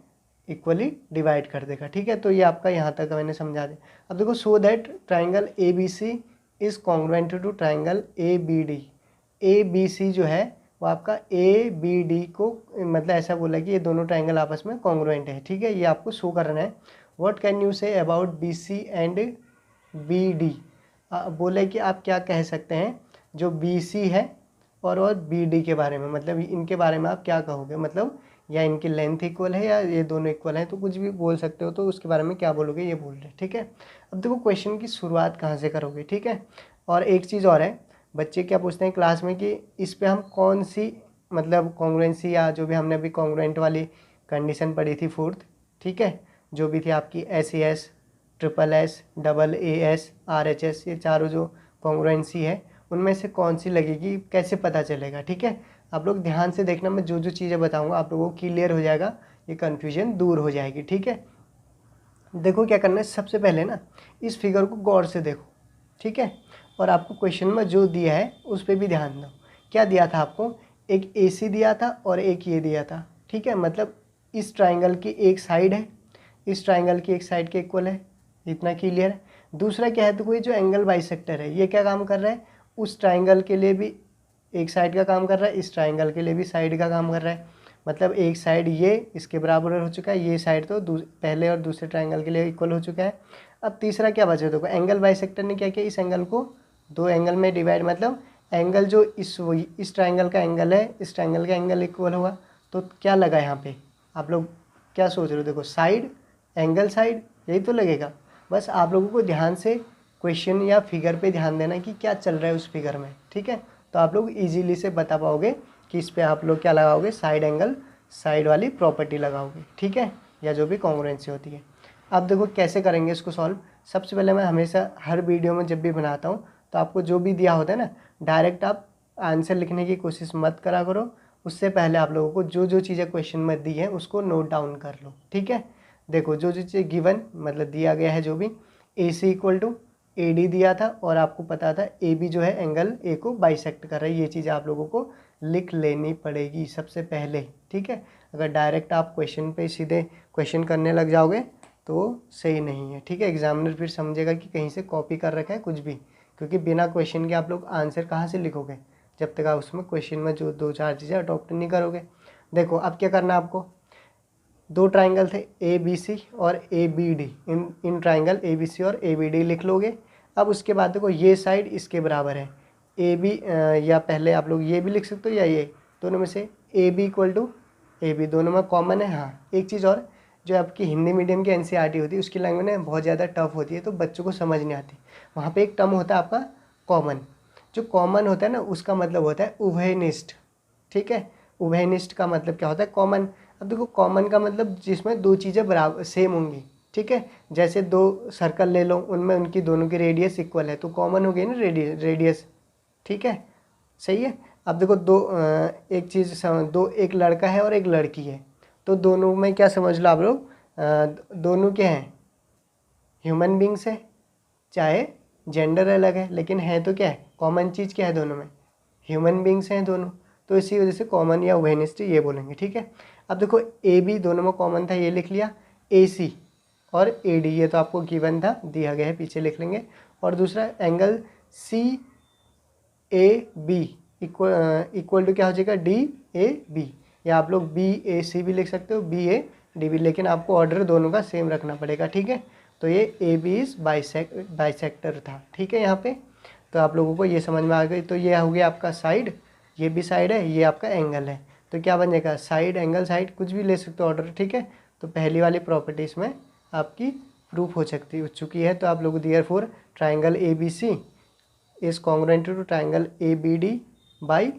इक्वली डिवाइड कर देगा, ठीक है। तो ये आपका यहाँ तक मैंने समझा दिया। अब देखो, so that triangle ABC is congruent to triangle ABD। ABC जो है वो आपका ABD को मतलब ऐसा बोला कि ये दोनों ट्राइंगल आपस में कॉन्ग्रुएंट है, ठीक है, ये आपको शो करना है। What can you say about BC and BD, बोले कि आप क्या कह सकते हैं जो BC है और BD के बारे में, मतलब इनके बारे में आप क्या कहोगे, मतलब या इनकी लेंथ इक्वल है या ये दोनों इक्वल हैं, तो कुछ भी बोल सकते हो। तो उसके बारे में क्या बोलोगे, ये बोल रहे, ठीक है। अब देखो क्वेश्चन की शुरुआत कहाँ से करोगे, ठीक है। और एक चीज़ और है, बच्चे क्या पूछते हैं क्लास में कि इस पे हम कौन सी मतलब कॉन्ग्रुएंसी या जो भी हमने अभी कॉन्ग्रुएंट वाली कंडीशन पढ़ी थी फोर्थ, ठीक है, जो भी थी आपकी SAS, SSS, AAS, RHS, ये चारों जो कॉन्ग्रुएंसी है उनमें से कौन सी लगेगी, कैसे पता चलेगा, ठीक है। आप लोग ध्यान से देखना, मैं जो जो चीज़ें बताऊंगा आप लोगों को क्लियर हो जाएगा, ये कन्फ्यूजन दूर हो जाएगी, ठीक है। देखो क्या करना है, सबसे पहले ना इस फिगर को गौर से देखो, ठीक है, और आपको क्वेश्चन में जो दिया है उस पर भी ध्यान दो। क्या दिया था आपको, एक AC दिया था और एक ये दिया था, ठीक है, मतलब इस ट्राइंगल की एक साइड है, इस ट्राइंगल की एक साइड के इक्वल है, इतना क्लियर है। दूसरा क्या है, तो कोई जो एंगल बाइसेक्टर है ये क्या काम कर रहा है, उस ट्राइंगल के लिए भी एक साइड का काम कर रहा है, इस ट्राइंगल के लिए भी साइड का काम कर रहा है, मतलब एक साइड ये इसके बराबर हो चुका है, ये साइड तो पहले और दूसरे ट्राइंगल के लिए इक्वल हो चुका है। अब तीसरा क्या बचा, देखो एंगल बाइसेक्टर ने क्या किया, इस एंगल को दो एंगल में डिवाइड, मतलब एंगल जो इस ट्राइंगल का एंगल है इस ट्राइंगल का एंगल इक्वल होगा। तो क्या लगा यहाँ पे, आप लोग क्या सोच रहे हो, देखो साइड, एंगल, साइड, यही तो लगेगा। बस आप लोगों को ध्यान से क्वेश्चन या फिगर पे ध्यान देना कि क्या चल रहा है उस फिगर में, ठीक है। तो आप लोग इजीली से बता पाओगे कि इस पे आप लोग क्या लगाओगे, साइड एंगल, साइड वाली प्रॉपर्टी लगाओगे, ठीक है, या जो भी कॉन्ग्रुएंसी होती है। अब देखो कैसे करेंगे इसको सॉल्व। सबसे पहले मैं हमेशा हर वीडियो में जब भी बनाता हूँ तो आपको जो भी दिया होता है ना, डायरेक्ट आप आंसर लिखने की कोशिश मत करा करो, उससे पहले आप लोगों को जो जो चीज़ें क्वेश्चन में दी है उसको नोट डाउन कर लो, ठीक है। देखो जो जो चीज़ गिवन मतलब दिया गया है, जो भी AC इक्वल टू AD दिया था और आपको पता था AB जो है एंगल A को बाइसेक्ट कर रहा है, ये चीज़ आप लोगों को लिख लेनी पड़ेगी सबसे पहले, ठीक है। अगर डायरेक्ट आप क्वेश्चन पे सीधे क्वेश्चन करने लग जाओगे तो सही नहीं है, ठीक है। एग्जामिनर फिर समझेगा कि कहीं से कॉपी कर रखा है कुछ भी, क्योंकि बिना क्वेश्चन के आप लोग आंसर कहाँ से लिखोगे जब तक आप उसमें क्वेश्चन में जो दो चार चीज़ें अडॉप्ट नहीं करोगे। देखो अब क्या करना है आपको, दो ट्राइंगल थे ABC और ABD, इन ट्राइंगल ABC और ABD लिख लोगे। अब उसके बाद देखो ये साइड इसके बराबर है AB, या पहले आप लोग ये भी लिख सकते हो या ये, दोनों में से AB इक्वल टू AB, दोनों में कॉमन है। हाँ एक चीज़ और, जो आपकी हिंदी मीडियम की NCERT होती है उसकी लैंग्वेज ना बहुत ज़्यादा टफ होती है तो बच्चों को समझ नहीं आती। वहाँ पे एक टर्म होता है आपका कॉमन, जो कॉमन होता है ना उसका मतलब होता है उभयनिष्ठ, ठीक है। उभयनिष्ठ का मतलब क्या होता है, कॉमन। अब देखो कॉमन का मतलब जिसमें दो चीज़ें बराबर सेम होंगी, ठीक है। जैसे दो सर्कल ले लो, उनमें उनकी दोनों की रेडियस इक्वल है तो कॉमन हो गई ना रेडियस, ठीक है, सही है। अब देखो एक चीज़ दो, एक लड़का है और एक लड़की है, तो दोनों में क्या समझ लो आप लोग, दोनों क्या हैं, ह्यूमन बींग्स है, चाहे जेंडर अलग है लेकिन है तो क्या है, कॉमन चीज़ क्या है दोनों में, ह्यूमन बींग्स हैं दोनों, तो इसी वजह से कॉमन या उभयनिष्ठ ये बोलेंगे, ठीक है। अब देखो AB दोनों में कॉमन था, ये लिख लिया। AC और AD ये तो आपको गिवन था, दिया गया है, पीछे लिख लेंगे। और दूसरा एंगल CAB इक्वल टू क्या हो जाएगा, DAB, या आप लोग BAC भी लिख सकते हो, BAD भी, लेकिन आपको ऑर्डर दोनों का सेम रखना पड़ेगा, ठीक है। तो ये AB इज बाइसेक्टर था, ठीक है यहाँ पे। तो आप लोगों को ये समझ में आ गई। तो ये हो गया आपका साइड, ये भी साइड है, ये आपका एंगल है, तो क्या बन जाएगा, साइड एंगल साइड कुछ भी ले सकते हो ऑर्डर, ठीक है। तो पहली वाली प्रॉपर्टी इसमें आपकी प्रूफ हो चुकी है। तो आप लोग therefore triangle ABC is congruent to triangle ABD by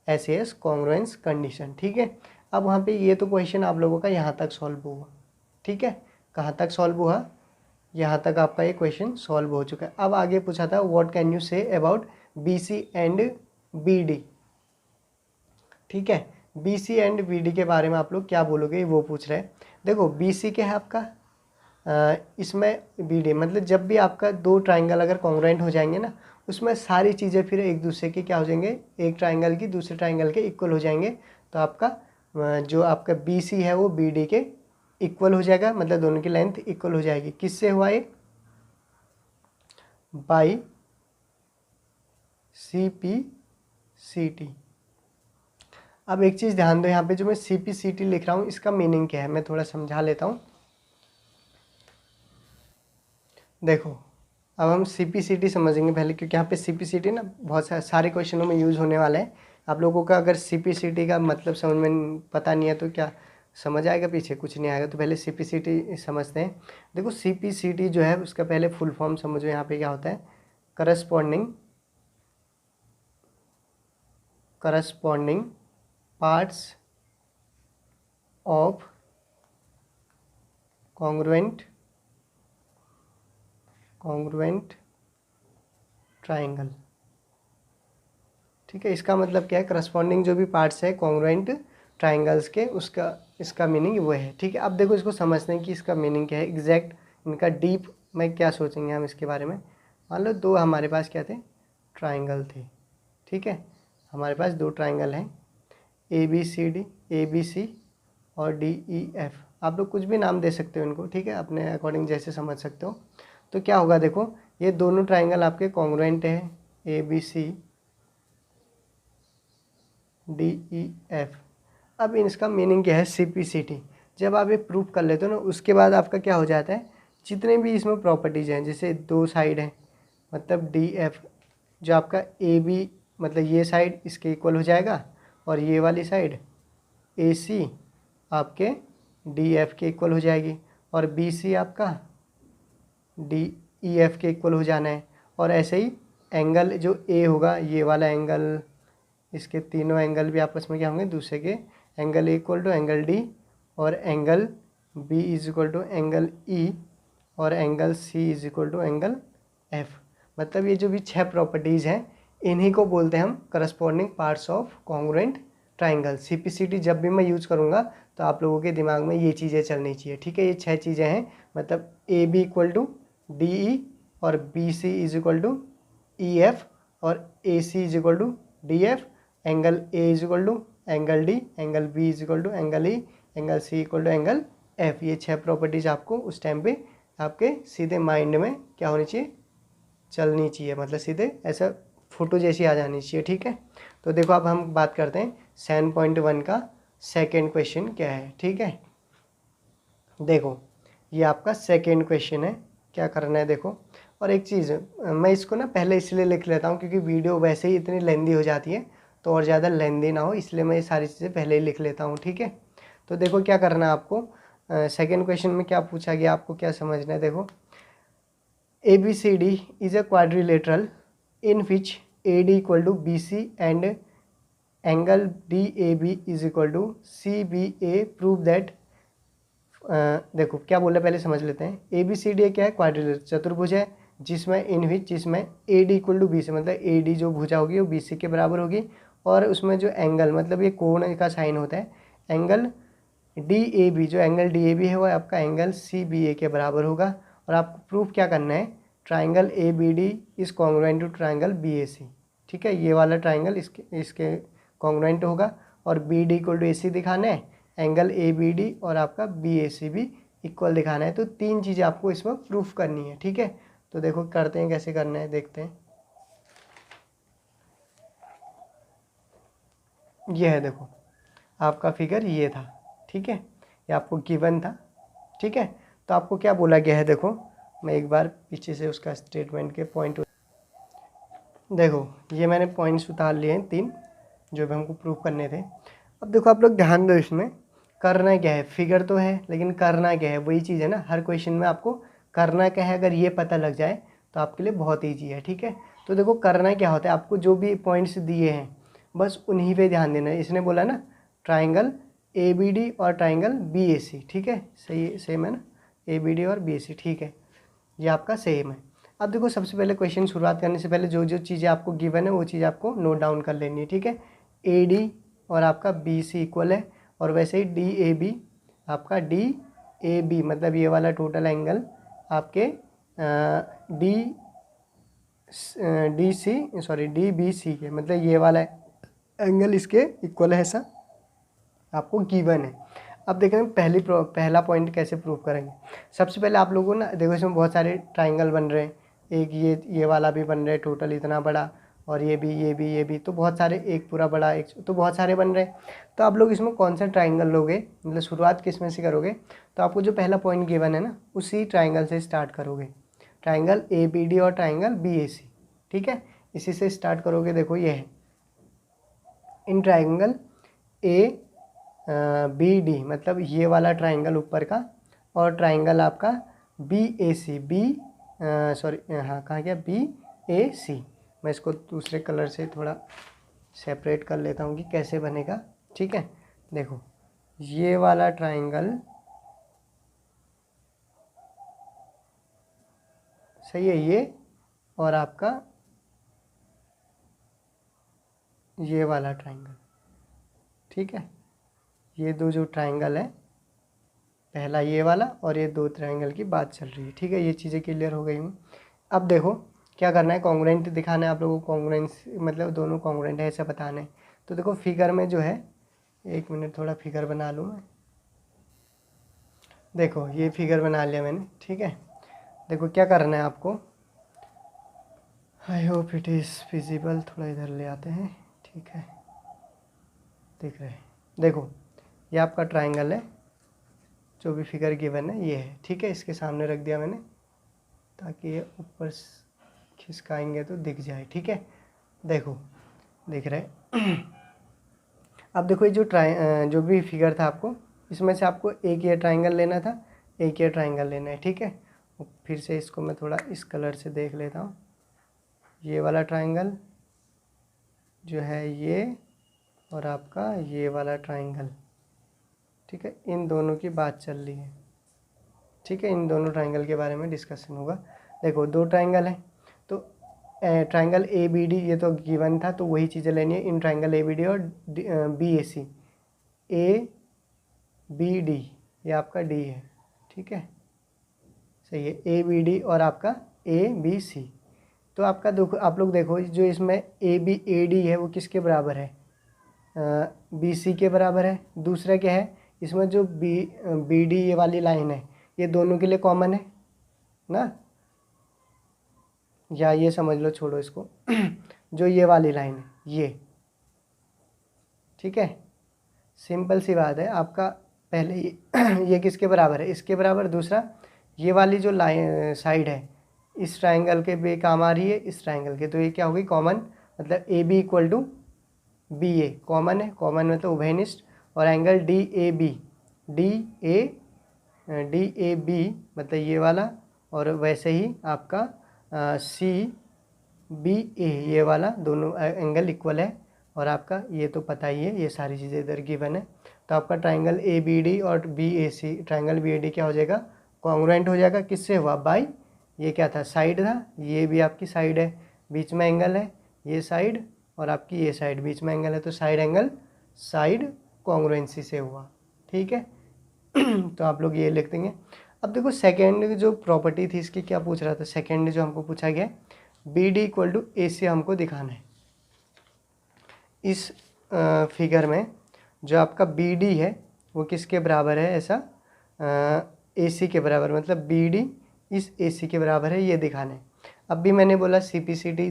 SAS congruence condition. ठीक है, अब वहाँ पे ये तो क्वेश्चन आप लोगों का यहाँ तक सॉल्व हुआ। ठीक है, कहाँ तक सॉल्व हुआ, यहाँ तक आपका ये क्वेश्चन सॉल्व हो चुका है। अब आगे पूछा था what can you say about BC and BD। ठीक है, BC एंड BD के बारे में आप लोग क्या बोलोगे वो पूछ रहे हैं। देखो BC क्या है आपका, इसमें BD मतलब जब भी आपका दो ट्राइंगल अगर कॉन्ग्रुएंट हो जाएंगे ना, उसमें सारी चीज़ें फिर एक दूसरे के क्या हो जाएंगे, एक ट्राइंगल की दूसरे ट्राइंगल के इक्वल हो जाएंगे। तो आपका जो आपका BC है वो BD के इक्वल हो जाएगा, मतलब दोनों की लेंथ इक्वल हो जाएगी। किससे हुआ ये, बाई CPCT। अब एक चीज़ ध्यान दो, यहाँ पे जो मैं CPCT लिख रहा हूँ इसका मीनिंग क्या है, मैं थोड़ा समझा लेता हूँ। देखो अब हम CPCT समझेंगे पहले, क्योंकि यहाँ पे CPCT ना बहुत सारे क्वेश्चनों में यूज़ होने वाला है। आप लोगों का अगर CPCT का मतलब समझ में पता नहीं है तो क्या समझ आएगा, पीछे कुछ नहीं आएगा। तो पहले CPCT समझते हैं। देखो CPCT जो है उसका पहले फुल फॉर्म समझो। यहाँ पे क्या होता है, corresponding parts of congruent triangle. ठीक है, इसका मतलब क्या है, करस्पॉन्डिंग जो भी पार्ट्स है कॉन्ग्रुएंट ट्राइंगल्स के, उसका इसका मीनिंग वो है। ठीक है, अब देखो इसको समझते हैं कि इसका मीनिंग क्या है एग्जैक्ट, इनका डीप में क्या सोचेंगे हम इसके बारे में। मान लो दो हमारे पास क्या थे, ट्राइंगल थे। ठीक है, हमारे पास दो ट्राइंगल हैं ABCD, ABC और DEF। आप लोग कुछ भी नाम दे सकते हो इनको, ठीक है, अपने अकॉर्डिंग जैसे समझ सकते हो। तो क्या होगा, देखो ये दोनों ट्राइंगल आपके कॉन्ग्रुएंट है ABC DEF। अब इसका मीनिंग क्या है CPCT। जब आप ये प्रूफ कर लेते हो ना, उसके बाद आपका क्या हो जाता है, जितने भी इसमें प्रॉपर्टीज़ हैं, जैसे दो साइड हैं मतलब DF, जो आपका AB मतलब ये साइड इसके इक्वल हो जाएगा, और ये वाली साइड AC आपके DF के इक्वल हो जाएगी, और BC आपका DEF के इक्वल हो जाना है। और ऐसे ही एंगल जो A होगा, ये वाला एंगल, इसके तीनों एंगल भी आपस में क्या होंगे, दूसरे के angle equal to angle D, और angle B is equal to angle E, और angle C is equal to angle F। मतलब ये जो भी 6 प्रॉपर्टीज़ हैं, इन्हीं को बोलते हैं हम corresponding parts of congruent triangle. CPCT जब भी मैं यूज़ करूँगा तो आप लोगों के दिमाग में ये चीज़ें चलनी चाहिए। ठीक है, ये 6 चीज़ें हैं, मतलब AB इक्वल टू DE, और BC is equal to EF, और AC is equal to DF, angle A is equal to angle D, angle B is equal to angle E, angle C equal to angle F। ये 6 properties आपको उस time पे आपके सीधे mind में क्या होनी चाहिए, चलनी चाहिए, मतलब सीधे ऐसा फोटो जैसी आ जानी चाहिए। ठीक है, तो देखो अब हम बात करते हैं 7.1 का सेकेंड क्वेश्चन क्या है। ठीक है, देखो ये आपका सेकेंड क्वेश्चन है, क्या करना है देखो। और एक चीज़ मैं इसको ना पहले इसलिए लिख लेता हूँ क्योंकि वीडियो वैसे ही इतनी लेंदी हो जाती है, तो और ज़्यादा लेंदी ना हो इसलिए मैं ये सारी चीज़ें पहले ही लिख लेता हूँ। ठीक है, तो देखो क्या करना है आपको, सेकेंड क्वेश्चन में क्या पूछा गया, आपको क्या समझना है। देखो ABCD is a quadrilateral in which AD equal to BC and angle DAB is equal to CBA prove that। देखो क्या बोला पहले समझ लेते हैं। ABCD क्या है, क्वाड्रिलेटरल चतुर्भुज है, जिसमें जिसमें AD इक्वल टू BC, मतलब AD जो भुजा होगी वो BC के बराबर होगी, और उसमें जो एंगल मतलब ये कोण का साइन होता है, एंगल DAB, जो एंगल DAB है वो आपका एंगल CBA के बराबर होगा। और आपको प्रूफ क्या करना है, triangle ABD is congruent to triangle BAC। ठीक है, ये वाला ट्राइंगल इसके कॉन्ग्रुएंट होगा, और BD इक्वल टू AC दिखाना है, एंगल ABD और आपका BAC भी इक्वल दिखाना है। तो 3 चीज़ें आपको इसमें प्रूफ करनी है। ठीक है, तो देखो करते हैं, कैसे करना है देखते हैं। ये है, देखो आपका फिगर ये था। ठीक है, ये आपको गिवन था। ठीक है, तो आपको क्या बोला गया है, देखो मैं एक बार पीछे से उसका स्टेटमेंट के पॉइंट, देखो ये मैंने पॉइंट्स उतार लिए हैं 3 जो भी हमको प्रूफ करने थे। अब देखो आप लोग ध्यान दो, इसमें करना क्या है, फिगर तो है लेकिन करना क्या है, वही चीज़ है ना, हर क्वेश्चन में आपको करना क्या है अगर ये पता लग जाए तो आपके लिए बहुत ईजी है। ठीक है, तो देखो करना क्या होता है, आपको जो भी पॉइंट्स दिए हैं बस उन्हीं पे ध्यान देना है। इसने बोला ना ट्राइंगल ABD और ट्राइंगल BAC, ठीक है, सही सेम है ना, ABD और BAC, ठीक है, ये आपका सेम है। अब देखो सबसे पहले क्वेश्चन शुरुआत करने से पहले जो जो चीज़ें आपको गिवन है वो चीज़ आपको नोट डाउन कर लेनी है, ठीक है। AD और आपका BC इक्वल है, और वैसे ही DAB, आपका DAB मतलब ये वाला टोटल एंगल आपके DBC के मतलब ये वाला एंगल इसके इक्वल है, ऐसा आपको गिवन है। अब देखें पहला पॉइंट कैसे प्रूव करेंगे। सबसे पहले आप लोगों ना देखो इसमें बहुत सारे ट्राइंगल बन रहे हैं, एक ये वाला भी बन रहा है टोटल इतना बड़ा, और ये भी तो बहुत सारे, एक पूरा बड़ा, एक तो बहुत सारे बन रहे हैं। तो आप लोग इसमें कौन सा ट्राइंगल लोगे, मतलब शुरुआत किस में से करोगे, तो आपको जो पहला पॉइंट गिवन है ना उसी ट्राइंगल से स्टार्ट करोगे, ट्राइंगल ABD और ट्राइंगल BAC, ठीक है, इसी से स्टार्ट करोगे। देखो ये है इन ट्राइंगल ABD मतलब ये वाला ट्राइंगल ऊपर का, और ट्राइंगल आपका BAC हाँ कहाँ गया BAC, मैं इसको दूसरे कलर से थोड़ा सेपरेट कर लेता हूँ कि कैसे बनेगा, ठीक है। देखो ये वाला ट्राइंगल सही है ये, और आपका ये वाला ट्राइंगल, ठीक है, ये दो जो ट्राइंगल है, पहला ये वाला और ये दो ट्राइंगल की बात चल रही है, ठीक है, ये चीज़ें क्लियर हो गई हूँ। अब देखो क्या करना है, कॉन्ग्रुएंट दिखाना है आप लोगों को, कॉन्ग्रुएंस मतलब दोनों कॉन्ग्रुएंट है ऐसा बताना है। तो देखो फिगर में जो है, एक मिनट थोड़ा फिगर बना लूँ मैं, देखो ये फिगर बना लिया मैंने, ठीक है। देखो क्या करना है आपको, आई होप इट इज़ विजिबल, थोड़ा इधर ले आते हैं, ठीक है, दिख रहे हैं। देखो ये आपका ट्राइंगल है, जो भी फिगर गिवन है ये है, ठीक है, इसके सामने रख दिया मैंने ताकि ये ऊपर खिसकाएंगे तो दिख जाए, ठीक है। देखो दिख रहे अब देखो ये जो भी फिगर था आपको, इसमें से आपको एक ये ट्राइंगल लेना था, एक ये ट्राइंगल लेना है, ठीक है। फिर से इसको मैं थोड़ा इस कलर से देख लेता हूँ, ये वाला ट्राइंगल जो है ये, और आपका ये वाला ट्राइंगल, ठीक है, इन दोनों की बात चल रही है, ठीक है, इन दोनों ट्राइंगल के बारे में डिस्कशन होगा। देखो दो ट्राइंगल हैं, तो ट्राइंगल ABD ये तो गिवन था, तो वही चीज़ें लेनी है इन ट्राइंगल ABD और BAC। ABD ये आपका D है, ठीक है, सही है, ABD और आपका ABC। तो आपका देखो आप लोग देखो जो इसमें AD है वो किसके बराबर है, BC के बराबर है। दूसरा क्या है, इसमें जो BD ये वाली लाइन है ये दोनों के लिए कॉमन है ना, या ये समझ लो, छोड़ो इसको जो ये वाली लाइन है ये, ठीक है, सिंपल सी बात है। आपका पहले ये किसके बराबर है, इसके बराबर। दूसरा ये वाली जो लाइन साइड है इस ट्राइंगल के भी काम आ रही है इस ट्राइंगल के, तो ये क्या होगी कॉमन, मतलब AB equal to BA common है, कॉमन मतलब उभयनिष्ठ। और एंगल DAB मतलब ये वाला, और वैसे ही आपका CBA ये वाला, दोनों एंगल इक्वल है। और आपका ये तो पता ही है, ये सारी चीज़ें इधर गिवन है। तो आपका ट्राइंगल ABD और BAC, ट्राइंगल BAD क्या हो जाएगा, कॉन्ग्रुएंट हो जाएगा, किससे हुआ, बाई ये क्या था, साइड था, ये भी आपकी साइड है, बीच में एंगल है, ये साइड और आपकी ये साइड बीच में एंगल है, तो साइड एंगल साइड कॉन्ग्रुएंसी से हुआ, ठीक है। तो आप लोग ये लिख देंगे। अब देखो सेकेंड जो प्रॉपर्टी थी इसकी, क्या पूछ रहा था, सेकेंड जो हमको पूछा गया BD इक्वल टू AC हमको दिखाना है। इस फिगर में जो आपका BD है वो किसके बराबर है, ऐसा AC के बराबर, मतलब BD इस AC के बराबर है, ये दिखाना है। अब भी मैंने बोला CPCT,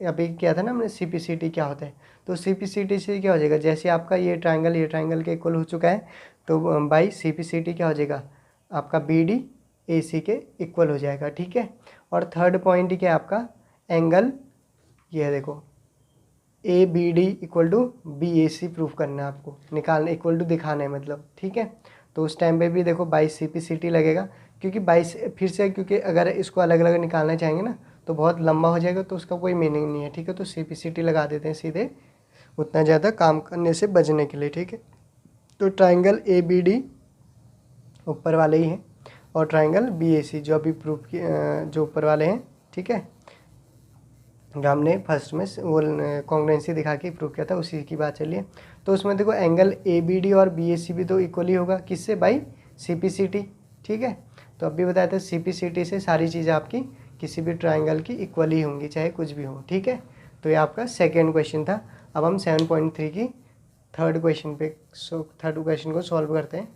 अभी क्या था ना हमने, CPCT क्या होता है, तो CPCT से क्या हो जाएगा, जैसे आपका ये ट्राइंगल के इक्वल हो चुका है, तो बाई CPCT क्या हो जाएगा, आपका BD AC के इक्वल हो जाएगा, ठीक है। और थर्ड पॉइंट क्या है आपका, एंगल ये है, देखो ABD equal to BAC proof करना है आपको, निकालना, इक्वल टू दिखाना है मतलब, ठीक है। तो उस टाइम पे भी देखो बाई CPCT लगेगा, क्योंकि बाई फिर से, क्योंकि अगर इसको अलग अलग निकालना चाहेंगे ना तो बहुत लंबा हो जाएगा, तो उसका कोई मीनिंग नहीं है, ठीक है। तो CPCT लगा देते हैं सीधे, उतना ज़्यादा काम करने से बचने के लिए, ठीक है। तो ट्राइंगल ABD ऊपर वाले ही हैं, और ट्राइंगल BAC जो अभी प्रूफ की जो ऊपर वाले हैं, ठीक है, जो हमने फर्स्ट में वो कॉन्ग्रुएंसी दिखा के प्रूव किया था, उसी की बात चलिए। तो उसमें देखो एंगल ABD और BAC भी तो इक्वली होगा, किससे, बाई CPCT, ठीक है। तो अब भी बताया था CPCT से सारी चीज़ें आपकी किसी भी ट्राइंगल की इक्वली होंगी, चाहे कुछ भी हो, ठीक है। तो ये आपका सेकेंड क्वेश्चन था। अब हम 7.3 की थर्ड क्वेश्चन को सॉल्व करते हैं।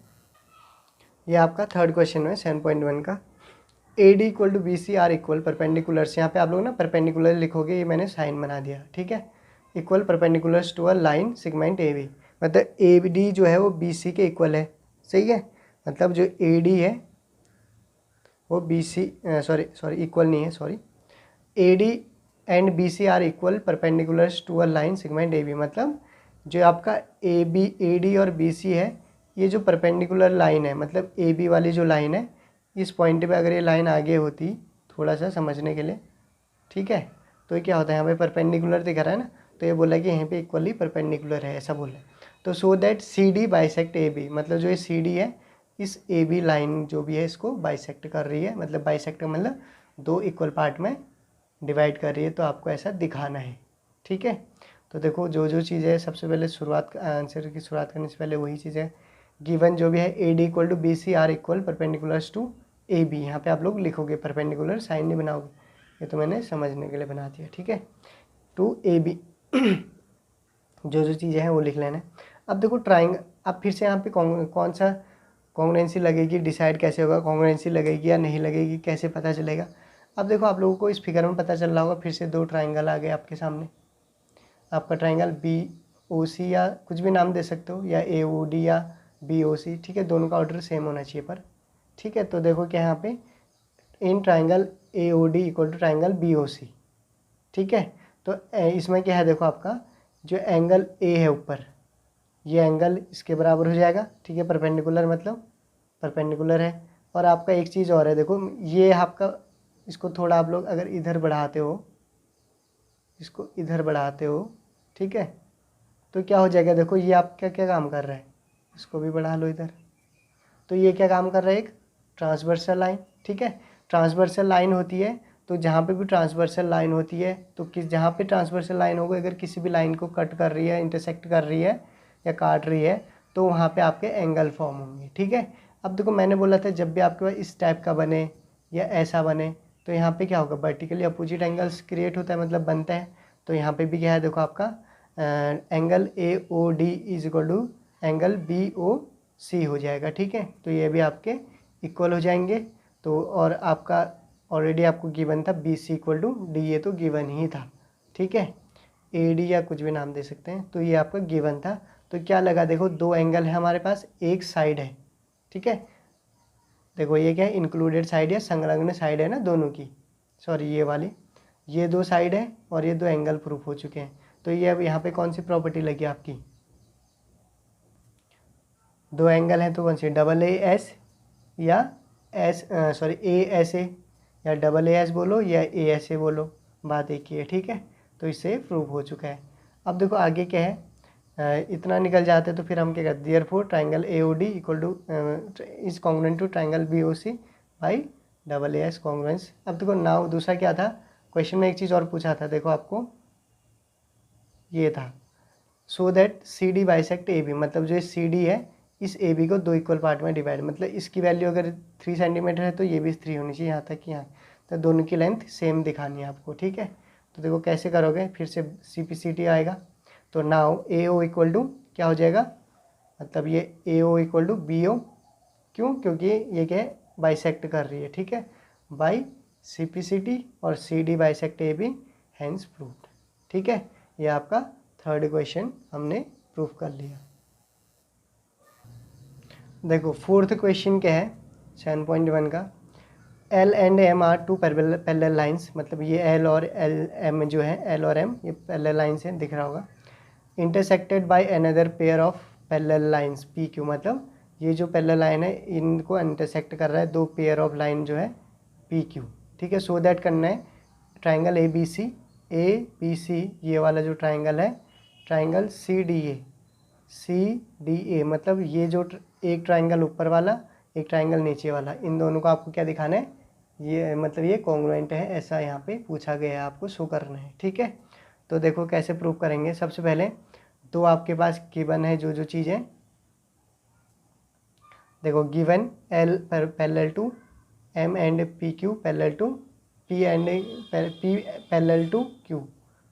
ये आपका थर्ड क्वेश्चन है 7.1 का। AD equal to BC are equal perpendiculars, यहाँ पे आप लोग ना परपेंडिकुलर लिखोगे, ये मैंने साइन बना दिया, ठीक है। Equal perpendiculars to a line segment AB, मतलब AD जो है वो BC के इक्वल है, सही है। मतलब जो AD है वो BC सॉरी इक्वल नहीं है, sorry, AD and BC are equal perpendiculars to a line segment AB, मतलब जो आपका AD और BC है, ये जो परपेंडिकुलर लाइन है, मतलब AB वाली जो लाइन है, इस पॉइंट पे अगर ये लाइन आगे होती, थोड़ा सा समझने के लिए, ठीक है, तो ये क्या होता है, यहाँ पे परपेंडिकुलर दिख रहा है ना, तो ये बोला कि यहाँ पे इक्वली परपेंडिकुलर है, ऐसा बोला। तो so that CD bisect AB, मतलब जो ये CD है इस AB लाइन जो भी है इसको बाइसेक्ट कर रही है, मतलब बाइसेक्ट मतलब दो इक्वल पार्ट में डिवाइड कर रही है, तो आपको ऐसा दिखाना है, ठीक है। तो देखो जो जो चीज़ें है, सबसे पहले आंसर की शुरुआत करने से पहले वही चीज़ है, गिवन जो भी है AD equal to BC are equal perpendiculars to AB, यहाँ पे आप लोग लिखोगे, परपेंडिकुलर साइन नहीं बनाओगे, ये तो मैंने समझने के लिए बना दिया, ठीक है, टू AB। जो जो चीज़ें हैं वो लिख लेना है। अब देखो ट्राइंगल, अब फिर से यहाँ पे कौन सा कॉन्ग्रुएंसी लगेगी, डिसाइड कैसे होगा, कॉन्ग्रुएंसी लगेगी या नहीं लगेगी, कैसे पता चलेगा। अब देखो आप लोगों को इस फिगर में पता चल रहा होगा, फिर से दो ट्राइंगल आ गए आपके सामने। आपका ट्राइंगल BOC या कुछ भी नाम दे सकते हो, या AOD या BOC, ठीक है, दोनों का ऑर्डर सेम होना चाहिए पर, ठीक है। तो देखो क्या यहाँ पे in triangle AOD equal to triangle BOC, ठीक है। तो इसमें क्या है, देखो आपका जो एंगल A है ऊपर, ये एंगल इसके बराबर हो जाएगा, ठीक है, परपेंडिकुलर मतलब परपेंडिकुलर है। और आपका एक चीज़ और है, देखो ये आपका, इसको थोड़ा आप लोग अगर इधर बढ़ाते हो, इसको इधर बढ़ाते हो, ठीक है, तो क्या हो जाएगा, देखो ये आप क्या क्या काम कर रहा है, इसको भी बढ़ा लो इधर, तो ये क्या काम कर रहा है, एक ट्रांसवर्सल लाइन, ठीक है। ट्रांसवर्सल लाइन होती है, तो जहाँ पे भी ट्रांसवर्सल लाइन होती है, तो जहाँ पे ट्रांसवर्सल लाइन होगा, अगर किसी भी लाइन को कट कर रही है, इंटरसेक्ट कर रही है या काट रही है, तो वहाँ पे आपके एंगल फॉर्म होंगे, ठीक है। अब देखो मैंने बोला था जब भी आपके पास इस टाइप का बने या ऐसा बने, तो यहाँ पे क्या होगा, वर्टिकली अपोजिट एंगल्स क्रिएट होता है, मतलब बनता है। तो यहाँ पे भी क्या है, देखो आपका angle AOD is equal to angle BOC हो जाएगा, ठीक है। तो ये भी आपके इक्वल हो जाएंगे। तो और आपका ऑलरेडी आपको गिवन था BC इक्वल टू D, ये तो गिवन ही था, ठीक है। AD या कुछ भी नाम दे सकते हैं, तो ये आपका गिवन था। तो क्या लगा, देखो दो एंगल है हमारे पास, एक साइड है, ठीक है। देखो ये क्या है, इंक्लूडेड साइड या संलग्न साइड है ना दोनों की, सॉरी ये वाली, ये दो साइड है और ये दो एंगल प्रूफ हो चुके हैं। तो ये अब यहाँ पे कौन सी प्रॉपर्टी लगी आपकी, दो एंगल हैं तो कौन सी, AAS या ASA, या AAS बोलो या ASA बोलो, बात एक ही है, ठीक है। तो इससे प्रूव हो चुका है। अब देखो आगे क्या है, इतना निकल जाते तो फिर हम क्या करते, therefore triangle AOD equal to is congruent to triangle BOC by AAS congruence. अब देखो नाउ दूसरा क्या था, क्वेश्चन में एक चीज़ और पूछा था, देखो आपको ये था, so that CD bisect AB, मतलब जो CD है इस AB को दो इक्वल पार्ट में डिवाइड, मतलब इसकी वैल्यू अगर 3 सेंटीमीटर है तो ये भी 3 होनी चाहिए, यहाँ तक कि यहाँ, तो दोनों की लेंथ सेम दिखानी है आपको, ठीक है। तो देखो कैसे करोगे, फिर से CPCT आएगा। तो नाउ AO इक्वल टू क्या हो जाएगा, मतलब ये AO इक्वल टू BO, क्यों, क्योंकि ये क्या है, बाइसेक्ट कर रही है, ठीक है, बाई CPCT और CD bisect AB, hence proved, ठीक है। ये आपका थर्ड क्वेश्चन हमने प्रूफ कर लिया। देखो फोर्थ क्वेश्चन क्या है 7.1 का, L and M are two parallel lines, मतलब ये L और M जो है, L और M ये पैरेलल लाइंस हैं, दिख रहा होगा, intersected by another pair of parallel lines PQ, मतलब ये जो पैरेलल लाइन है इनको इंटरसेक्ट कर रहा है दो पेयर ऑफ लाइन जो है PQ, ठीक है। सो दैट करना है ट्राइंगल ए बी सी ये वाला जो ट्राइंगल है, ट्राइंगल सी डी ए मतलब ये जो एक ट्राइंगल ऊपर वाला एक ट्राइंगल नीचे वाला, इन दोनों को आपको क्या दिखाना है, ये मतलब ये कॉन्ग्रुएंट है, ऐसा यहाँ पे पूछा गया है, आपको शो करना है। ठीक है, तो देखो कैसे प्रूव करेंगे। सबसे पहले तो आपके पास गिवन है जो चीज़ है, देखो given L parallel to M and P Q parallel to P and P parallel to Q,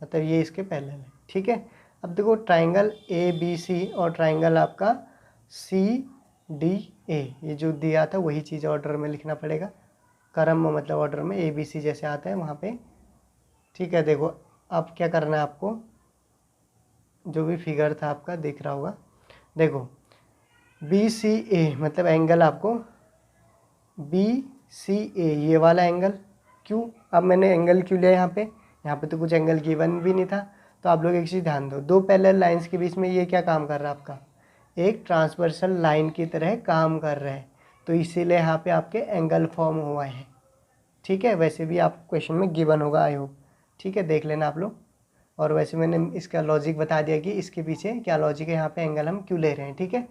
मतलब ये इसके पैरेलल है। ठीक है, अब देखो ट्राइंगल ए बी सी और ट्राइंगल आपका सी डी ए, ये जो दिया था वही चीज़ ऑर्डर में लिखना पड़ेगा, क्रम मतलब ऑर्डर में ए बी सी जैसे आता है वहाँ पे। ठीक है, देखो अब क्या करना है आपको, जो भी फिगर था आपका दिख रहा होगा, देखो बी सी ए मतलब एंगल आपको बी सी ए ये वाला एंगल, क्यों अब मैंने एंगल क्यों लिया यहाँ पे तो कुछ एंगल गिवन भी नहीं था। तो आप लोग एक चीज़ ध्यान दो, दो पैरेलल लाइंस के बीच में ये क्या काम कर रहा है, आपका एक ट्रांसवर्सल लाइन की तरह काम कर रहा है, तो इसीलिए यहाँ पे आपके एंगल फॉर्म हुआ है। ठीक है, वैसे भी आप क्वेश्चन में गिवन होगा आई होप। ठीक है, देख लेना आप लोग। और वैसे मैंने इसका लॉजिक बता दिया कि इसके पीछे क्या लॉजिक है, यहाँ पे एंगल हम क्यों ले रहे हैं। ठीक है,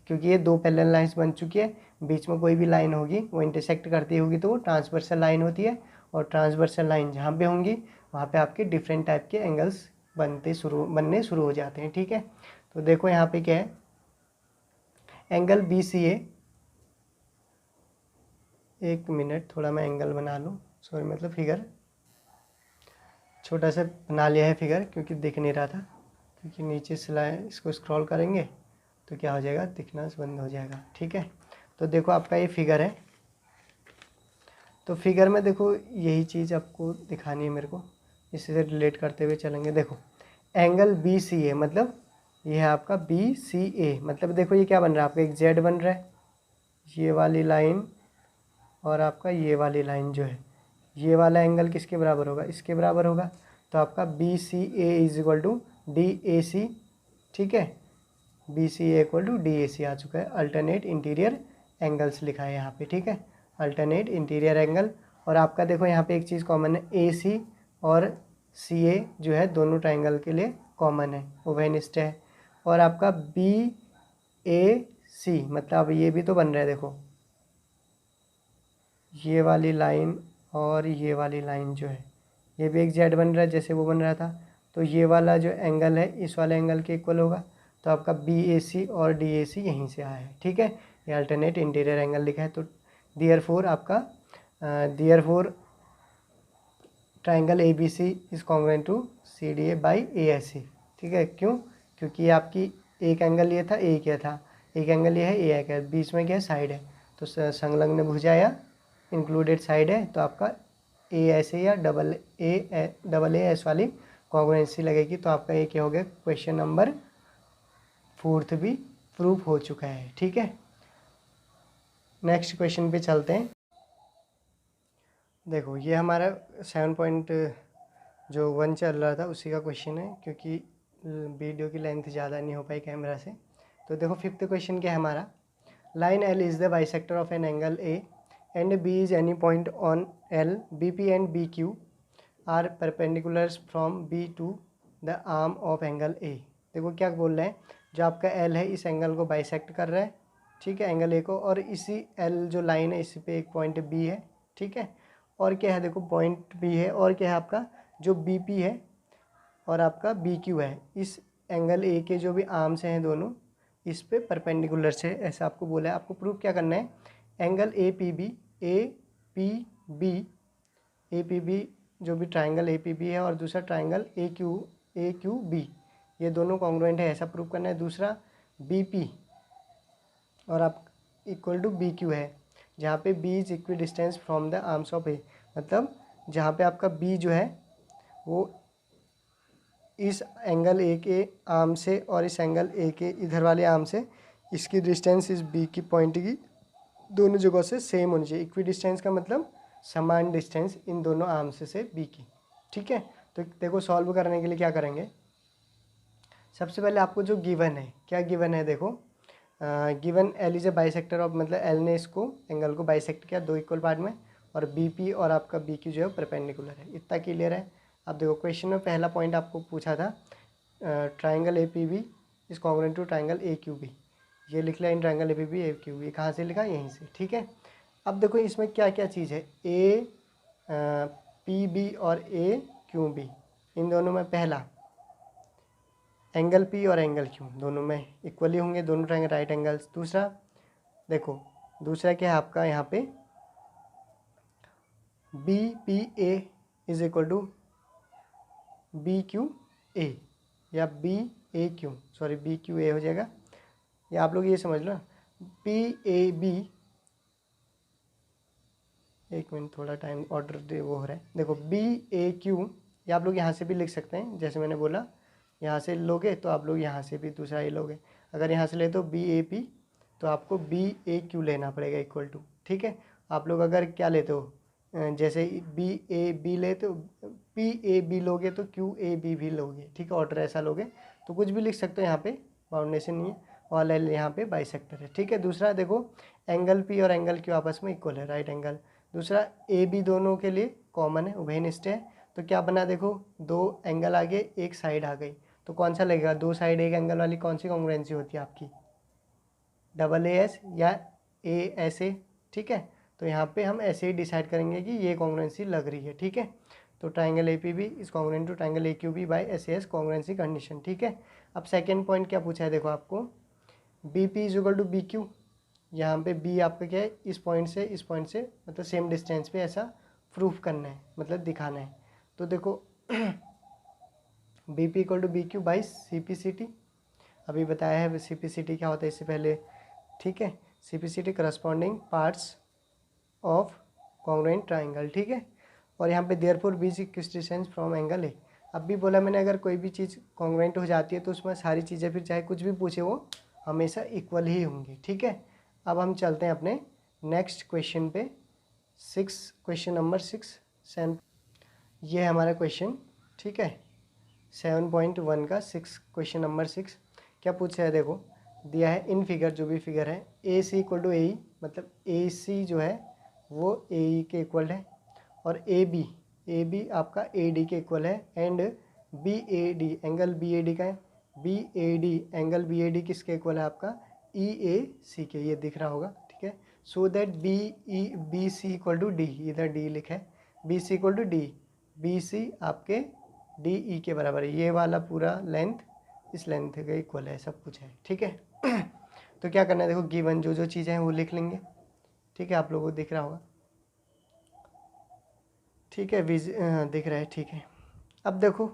क्योंकि ये दो पैरेलल लाइंस बन चुकी है, बीच में कोई भी लाइन होगी वो इंटरसेक्ट करती होगी तो वो ट्रांसवर्सल लाइन होती है, और ट्रांसवर्सल लाइन जहाँ पे होंगी वहाँ पे आपके डिफरेंट टाइप के एंगल्स बनने शुरू हो जाते हैं। ठीक है, तो देखो यहाँ पे क्या है, एंगल बी सी ए, एक मिनट थोड़ा मैं एंगल बना लूँ, सॉरी मतलब फिगर छोटा सा बना लिया है फिगर, क्योंकि दिख नहीं रहा था, क्योंकि नीचे सिलाए इसको स्क्रॉल करेंगे तो क्या हो जाएगा, दिखना बंद हो जाएगा। ठीक है, तो देखो आपका ये फिगर है, तो फिगर में देखो यही चीज़ आपको दिखानी है मेरे को, इससे रिलेट करते हुए चलेंगे। देखो एंगल बी सी ए मतलब ये है आपका बी सी ए, मतलब देखो ये क्या बन रहा है आपका, एक जेड बन रहा है, ये वाली लाइन और आपका ये वाली लाइन जो है, ये वाला एंगल किसके बराबर होगा, इसके बराबर होगा। तो आपका B C A is equal to D A C. ठीक है, B C A equal to D A C आ चुका है, अल्टरनेट इंटीरियर एंगल्स लिखा है यहाँ पे। ठीक है, अल्टरनेट इंटीरियर एंगल। और आपका देखो यहाँ पे एक चीज़ कॉमन है, ए सी और सी ए जो है दोनों ट्राइंगल के लिए कॉमन है, ओवेनिस्ट है। और आपका बी ए सी मतलब ये भी तो बन रहा है, देखो ये वाली लाइन और ये वाली लाइन जो है ये भी एक जेड बन रहा है जैसे वो बन रहा था, तो ये वाला जो एंगल है इस वाले एंगल के इक्वल होगा। तो आपका बी ए सी और डी ए सी यहीं से आया है। ठीक है, ये अल्टरनेट इंटीरियर एंगल लिखा है। तो दियरफॉर आपका therefore triangle A B C is congruent to C D A by A S C. ठीक है, क्यों, क्योंकि आपकी एक एंगल ये था, ए क्या था, एक एंगल ये है, ए क्या है, बीच में क्या है, साइड है, तो संलग्न भुजा या इंक्लूडेड साइड है, तो आपका ए ऐसे या डबल ए एस वाली कॉन्ग्रुएंसी लगेगी। तो आपका ये क्या हो गया, क्वेश्चन नंबर 4 भी प्रूफ हो चुका है। ठीक है, नेक्स्ट क्वेश्चन पे चलते हैं। देखो ये हमारा 7.1 चल रहा था उसी का क्वेश्चन है, क्योंकि वीडियो की लेंथ ज़्यादा नहीं हो पाई कैमरा से। तो देखो 5th क्वेश्चन क्या है हमारा, line L is the bisector of an angle A and B is any point on L, BP and BQ are perpendiculars from B to the arm of angle A। देखो क्या बोल रहे हैं, जो आपका L है इस एंगल को बाइसेक्ट कर रहा है, ठीक है, एंगल A को, और इसी L जो लाइन है इसी पे एक पॉइंट B है। ठीक है, और क्या है, देखो पॉइंट B है, और क्या है आपका जो BP है और आपका BQ है, इस एंगल A के जो भी आर्म्स हैं दोनों इस पे परपेंडिकुलर से, ऐसा आपको बोला है। आपको प्रूफ क्या करना है, एंगल ए पी बी जो भी ट्राइंगल ए पी बी है और दूसरा ट्राइंगल ए क्यू बी, ये दोनों कॉन्ग्रुएंट है, ऐसा प्रूफ करना है। दूसरा बी पी और आप इक्वल टू बी क्यू है, जहाँ पे B is equidistant from the arms of A, मतलब जहाँ पे आपका बी जो है वो इस एंगल ए के आर्म से और इस एंगल ए के इधर वाले आर्म से, इसकी डिस्टेंस इस बी की पॉइंट की दोनों जगह से सेम होनी चाहिए। इक्वी डिस्टेंस का मतलब समान डिस्टेंस इन दोनों आर्म्स से बी की। ठीक है, तो देखो सॉल्व करने के लिए क्या करेंगे, सबसे पहले आपको जो गिवन है, क्या गिवन है, देखो given L is a bisector of, मतलब एल ने इसको एंगल को बाइसेक्ट किया दो इक्वल पार्ट में, और बी पी और आपका बी क्यू जो है परपेंडिकुलर है। इतना क्लियर है। अब देखो क्वेश्चन में पहला पॉइंट आपको पूछा था triangle A P B is congruent to triangle A Q B, ये लिख लिया in triangle A P B A Q B, कहाँ से लिखा, यहीं से, ठीक है। अब देखो इसमें क्या क्या चीज़ है, ए पी बी और ए क्यू बी, इन दोनों में पहला एंगल पी और एंगल क्यू दोनों में इक्वली होंगे, दोनों ट्राइंगल राइट एंगल्स। दूसरा देखो, दूसरा क्या है आपका यहाँ पे B P A is equal to B Q A या B A Q, sorry B Q A हो जाएगा, या आप लोग ये समझ लो पी ए बी, एक मिनट थोड़ा टाइम ऑर्डर दे वो हो रहा है। देखो बी ए क्यू, या आप लोग यहाँ से भी लिख सकते हैं, जैसे मैंने बोला यहाँ से लोगे तो आप लोग यहाँ से भी दूसरा ही लोगे। अगर यहाँ से ले तो बी ए पी, तो आपको बी ए क्यू लेना पड़ेगा इक्वल टू, ठीक है। आप लोग अगर क्या लेते हो, जैसे बी ए बी ले तो पी ए बी लोगे तो क्यू ए बी भी लोगे, ठीक है, ऑर्डर ऐसा लोगे तो कुछ भी लिख सकते हो, यहाँ पे बाउंडेशन नहीं है, और एल यहाँ पे बाइसेक्टर है, ठीक है। दूसरा देखो एंगल पी और एंगल क्यू आपस में इक्वल है, राइट एंगल। दूसरा ए बी दोनों के लिए कॉमन है, उभयनिष्ठ है, तो क्या बना, देखो दो एंगल आ गए, एक साइड आ गई, तो कौन सा लगेगा, दो साइड एक एंगल वाली कौन सी कॉन्ग्रुएंसी होती है आपकी, डबल ए एस या ए एस ए, ठीक है। तो यहाँ पे हम ऐसे ही डिसाइड करेंगे कि ये कॉन्ग्रुएंसी लग रही है, ठीक है। तो triangle A P B is congruent to triangle A Q B by S A S congruency condition, ठीक है। अब सेकेंड पॉइंट क्या पूछा है, देखो आपको B P is equal to B Q, यहाँ पे बी आपका क्या है, इस पॉइंट से मतलब सेम डिस्टेंस पे ऐसा प्रूफ करना है, मतलब दिखाना है। तो देखो B P equal to B Q by C P C T, अभी बताया है सी पी सी टी क्या होता है इससे पहले, ठीक है। C P C T corresponding parts of congruent triangle, ठीक है। और यहाँ पे therefore B is distance from angle A, अब भी बोला मैंने अगर कोई भी चीज़ कॉन्ग्रुएंट हो जाती है तो उसमें सारी चीज़ें फिर चाहे कुछ भी पूछे वो हमेशा इक्वल ही होंगी, ठीक है। अब हम चलते हैं अपने नेक्स्ट क्वेश्चन पे, क्वेश्चन नंबर 6, ये है हमारा क्वेश्चन, ठीक है, 7.1 का क्वेश्चन नंबर 6। क्या पूछा है, देखो दिया है इन फिगर, जो भी फिगर है ए सी इक्वल टू ए ई, मतलब ए सी जो है वो ए ई के इक्वल है, और ए बी आपका ए डी के इक्वल है, and B A D angle B A D का है, B A D angle B A D किसके इक्वल है आपका ई ए सी के, ये दिख रहा होगा, ठीक है। So that B C equal to D, इधर डी लिखा है, B C equal to D, B C आपके डी ई के बराबर है, ये वाला पूरा लेंथ इस लेंथ के इक्वल है, सब कुछ है, ठीक है। तो क्या करना है, देखो गिवन जो जो चीज़ें हैं वो लिख लेंगे, ठीक है, आप लोगों को दिख रहा होगा, ठीक है, दिख रहा है, ठीक है। अब देखो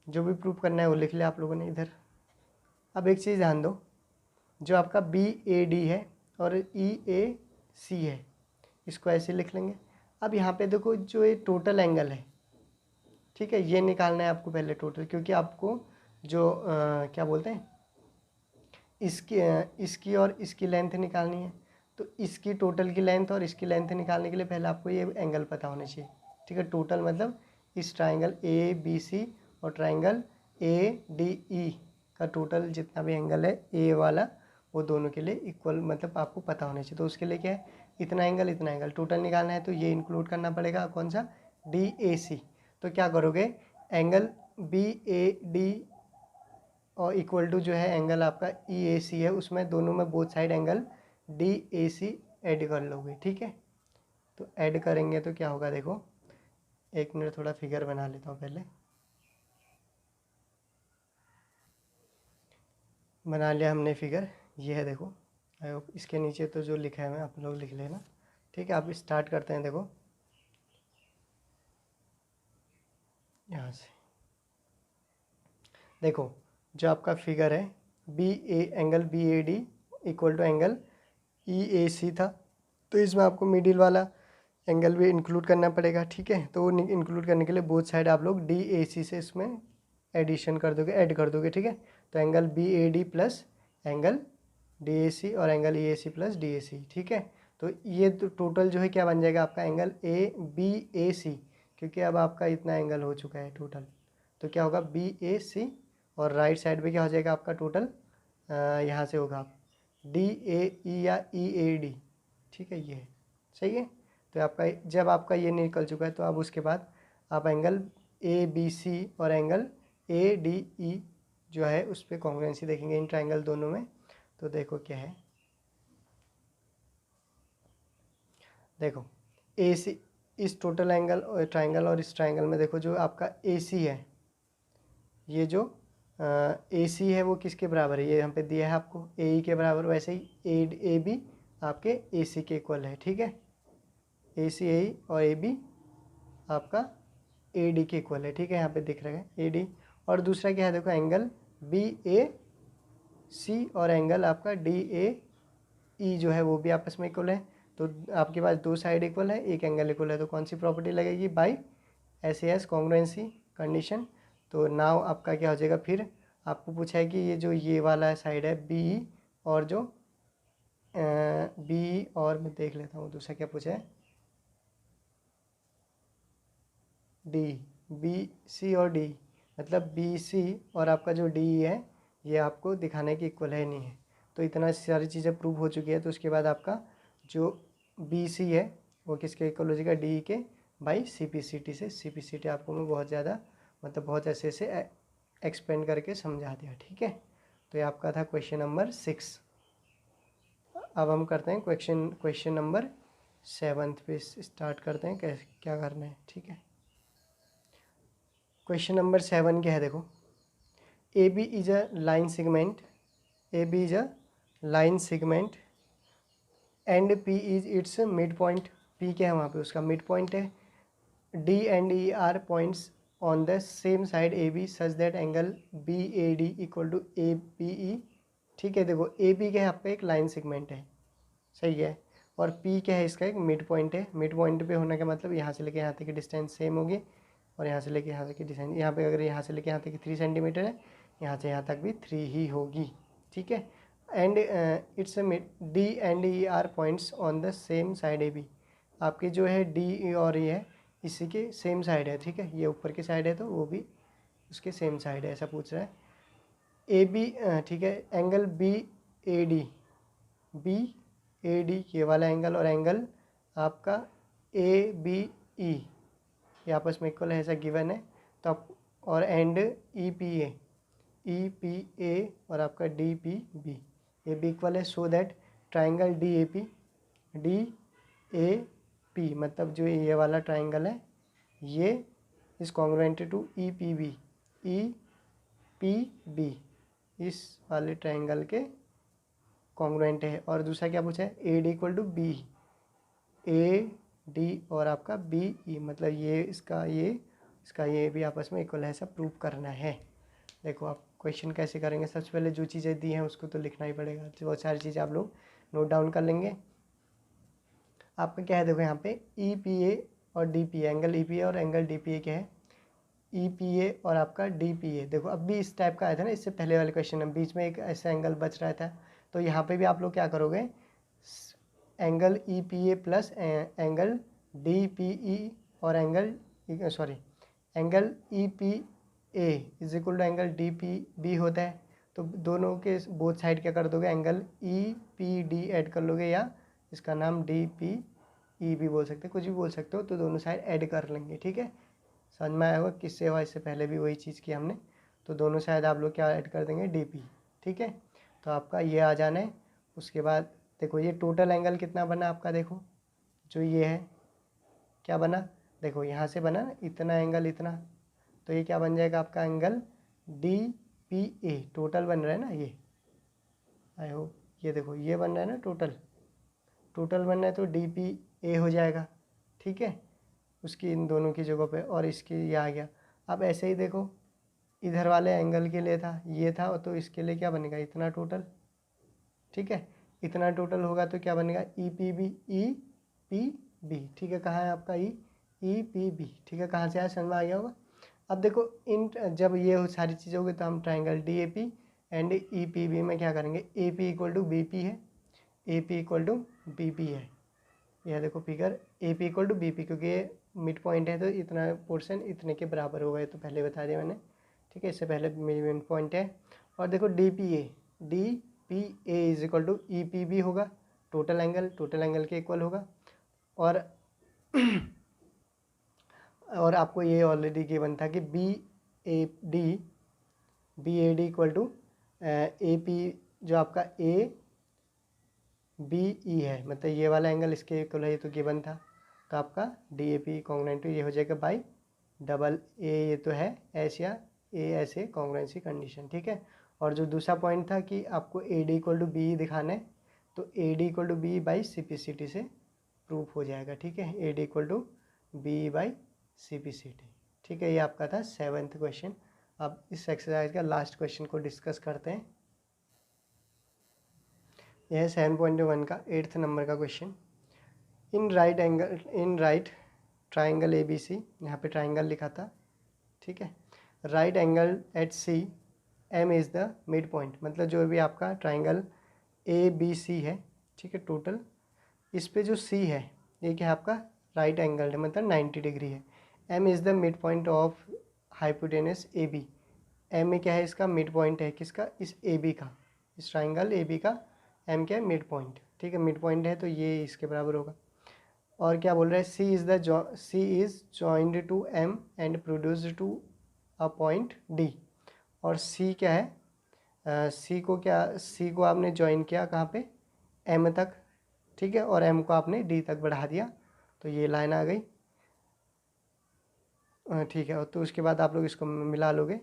जो भी प्रूफ करना है वो लिख लिया आप लोगों ने इधर। अब एक चीज़ ध्यान दो, जो आपका बी ए डी है और ई ए सी है, इसको ऐसे लिख लेंगे। अब यहाँ पे देखो जो ये टोटल एंगल है, ठीक है, ये निकालना है आपको पहले टोटल, क्योंकि आपको जो क्या बोलते हैं इसकी और इसकी लेंथ निकालनी है, तो इसकी टोटल की लेंथ और इसकी लेंथ निकालने के लिए पहले आपको ये एंगल पता होना चाहिए, ठीक है। टोटल मतलब इस ट्राइंगल ए बी सी और ट्राइंगल ए डी ई का टोटल जितना भी एंगल है ए वाला, वो दोनों के लिए इक्वल मतलब आपको पता होना चाहिए। तो उसके लिए क्या है, इतना एंगल टोटल निकालना है, तो ये इंक्लूड करना पड़ेगा कौन सा, डी ए सी। तो क्या करोगे, एंगल बी ए डी और इक्वल टू जो है एंगल आपका ई ए सी है, उसमें दोनों में both side angle D A C add कर लोगे, ठीक है। तो ऐड करेंगे तो क्या होगा, देखो एक मिनट थोड़ा फिगर बना लेता हूँ, पहले बना लिया हमने फिगर, ये है देखो, आई होप इसके नीचे तो जो लिखा है मैं आप लोग लिख लेना, ठीक है। आप स्टार्ट करते हैं, देखो यहाँ से देखो जो आपका फिगर है angle B A D equal to angle E A C था, तो इसमें आपको मिडिल वाला एंगल भी इंक्लूड करना पड़ेगा, ठीक है। तो वो इंक्लूड करने के लिए बोथ साइड आप लोग डी ए सी से इसमें एडिशन कर दोगे, ऐड कर दोगे, ठीक है। तो angle B A D plus angle D A C और angle E A C plus D A C, ठीक है। तो ये तो टोटल जो है क्या बन जाएगा आपका एंगल ए बी ए सी, क्योंकि अब आपका इतना एंगल हो चुका है टोटल, तो क्या होगा बी ए सी, और राइट साइड पे क्या हो जाएगा आपका टोटल, यहाँ से होगा डी ए ई या ई ए डी, ठीक है, ये सही है। तो आपका जब आपका ये निकल चुका है तो अब उसके बाद आप एंगल ए बी सी और एंगल ए डी ई जो है उस पर कॉन्ग्रुएंसी देखेंगे इन ट्राइंगल दोनों में। तो देखो क्या है, देखो ए सी, इस टोटल एंगल और ट्राइंगल और इस ट्राइंगल में देखो जो आपका ए सी है, ये जो ए सी है वो किसके बराबर है, ये यहाँ पे दिया है आपको ए ई के बराबर, वैसे ही ए बी आपके ए सी के इक्वल है। ठीक है, ए सी ए ई और ए बी आपका ए डी के इक्वल है। ठीक है, यहाँ पे दिख रहा है ए डी। और दूसरा क्या है, देखो एंगल बी ए सी और एंगल आपका डी ए ई जो है वो भी आपस में इक्वल है। तो आपके पास दो साइड इक्वल है, एक एंगल इक्वल है, तो कौन सी प्रॉपर्टी लगेगी, बाई एस कॉन्ग्रुएंसी कंडीशन। तो नाउ आपका क्या हो जाएगा, फिर आपको पूछा है कि ये जो ये वाला साइड है बी और जो बी, और मैं देख लेता हूँ दूसरा क्या पूछा है, डी, बी सी और डी, मतलब बी सी और आपका जो डी है ये आपको दिखाने की इक्वल है नहीं है। तो इतना सारी चीज़ें प्रूव हो चुकी है। तो उसके बाद आपका जो बी सी है वो किसके इक्वल हो जाएगा, डी के by C P C T से। सी पी सी टी आपको मैं बहुत ज़्यादा मतलब बहुत ऐसे से एक्सपेंड करके समझा दिया। ठीक है, तो ये आपका था क्वेश्चन नंबर 6। अब हम करते हैं क्वेश्चन नंबर 7 पे स्टार्ट करते हैं कैसे क्या करना है। ठीक है, क्वेश्चन नंबर 7 क्या है, देखो A B is a line segment, A B is a line segment and P is its midpoint. P क्या है वहाँ पे उसका मिड पॉइंट है। D and E are points on the same side A B such that angle B A D equal to A B E. ठीक है, देखो A B क्या है आपका एक लाइन सेगमेंट है, सही है, और पी क्या है इसका एक मिड पॉइंट है। मिड पॉइंट पे होने का मतलब यहाँ से लेके यहाँ तक की डिस्टेंस सेम होगी, और यहाँ से लेके यहाँ तक की डिस्टेंस, यहाँ पे अगर यहाँ से लेके यहाँ तक की 3 सेंटीमीटर है, यहाँ से यहाँ तक भी 3 ही होगी। ठीक है, and its D and E are points on the same side A B. आपकी जो है डी और ये है इसी के सेम साइड है। ठीक है, ये ऊपर की साइड है तो वो भी उसके सेम साइड है, ऐसा पूछ रहा है। ए बी, ठीक है, angle B A D, B A D ये वाला एंगल और एंगल आपका ए बी ई ये आपस में इक्वल है, ऐसा गिवन है। तो आप और एंड ई पी ए और आपका डी पी बी ये भी इक्वल है, so that triangle D A P मतलब जो ये वाला ट्राइंगल है ये is congruent to E P B इस वाले ट्राइंगल के कॉन्ग्रुएंट है। और दूसरा क्या पूछा है, A D equal to B, A D और आपका बी ई मतलब ये इसका ये भी आपस में इक्वल है, ऐसा प्रूव करना है। देखो आप क्वेश्चन कैसे करेंगे, सबसे पहले जो चीज़ें दी हैं उसको तो लिखना ही पड़ेगा, बहुत सारी चीज़ें आप लोग नोट डाउन कर लेंगे। आपका क्या है, देखो यहाँ पे ई पी ए और डी पी ए, एंगल ई पी ए और एंगल डी पी ए क्या है, ई पी ए और आपका डी पी ए। देखो अब भी इस टाइप का आया था ना, इससे पहले वाले क्वेश्चन में बीच में एक ऐसा एंगल बच रहा था, तो यहाँ पे भी आप लोग क्या करोगे, angle E P A plus angle D P E और angle E P A is equal to angle D P B होता है। तो दोनों के बोथ साइड क्या कर दोगे, angle E P D add कर लोगे, या इसका नाम डी पी ई भी बोल सकते हो, कुछ भी बोल सकते हो। तो दोनों साइड ऐड कर लेंगे। ठीक है, समझ में आया होगा किससे हुआ, इससे पहले भी वही चीज़ की हमने। तो दोनों साइड आप लोग क्या ऐड कर देंगे, डी पी। ठीक है, तो आपका ये आ जाना है। उसके बाद देखो ये टोटल एंगल कितना बना आपका, देखो जो ये है क्या बना, देखो यहाँ से बना ना इतना एंगल इतना, तो ये क्या बन जाएगा आपका एंगल डी पी ए टोटल बन रहा है ना, ये आई होप ये देखो ये बन रहा है ना, टोटल बन रहा है, तो डी पी ए हो जाएगा। ठीक है, उसकी इन दोनों की जगह पे, और इसकी ये आ गया। अब ऐसे ही देखो इधर वाले एंगल के लिए था ये था, तो इसके लिए क्या बनेगा, इतना टोटल। ठीक है, इतना टोटल होगा तो क्या बनेगा, ई पी बी। ठीक है, कहाँ है आपका ई पी बी। ठीक है, कहाँ से आया, समझ में आ गया होगा। अब देखो इन जब ये सारी चीज़ें होगी तो हम triangle D A P and E P B में क्या करेंगे, A P equal to B P है, A P equal to B P है। यह देखो figure A P equal to B P, क्योंकि ये मिड पॉइंट है तो इतना पोर्शन इतने के बराबर होगा, ये तो पहले बता दिया मैंने। ठीक है, इससे पहले मिड पॉइंट है। और देखो D P A is equal to E P B होगा, टोटल एंगल के इक्वल होगा। और और आपको ये ऑलरेडी गिवन था कि B A D equal to A P, जो आपका ए बी ई है, मतलब ये वाला एंगल इसके इक्वल है, ये तो गिवन था। तो आपका डी ए पी कॉन्ग्रुएंट ये हो जाएगा बाई डबल ए, ये तो है एस या ए ऐसे कॉन्ग्रुएंसी कंडीशन, ठीक है। और जो दूसरा पॉइंट था कि आपको A D equal to B दिखाना है, तो A D equal to B by C P C T से प्रूफ हो जाएगा, ठीक है। A D equal to B by C P C T, ठीक है। ये आपका था 7th क्वेश्चन। अब इस एक्सरसाइज का लास्ट क्वेश्चन को डिस्कस करते हैं। यह है 7.1 का 8th नंबर का question. In right triangle A B C, यहाँ पे ट्राइंगल लिखा था, ठीक है। Right angle at C M is the midpoint, मतलब जो भी आपका ट्राइंगल ए बी सी है, ठीक है, टोटल इस पे जो सी है ये क्या है आपका राइट एंगल है, मतलब 90 डिग्री है। M is the midpoint of hypotenuse A B, M में क्या है इसका मिड पॉइंट है, किसका, इस ए बी का, इस ट्राइंगल ए बी का एम क्या है मिड पॉइंट, ठीक है। मिड पॉइंट है तो ये इसके बराबर होगा। और क्या बोल रहा है, C is joined to M and produced to a point D. और सी क्या है, सी को आपने ज्वाइन किया कहाँ पे, एम तक, ठीक है, और एम को आपने डी तक बढ़ा दिया, तो ये लाइन आ गई, ठीक है। तो उसके बाद आप लोग इसको मिला लोगे,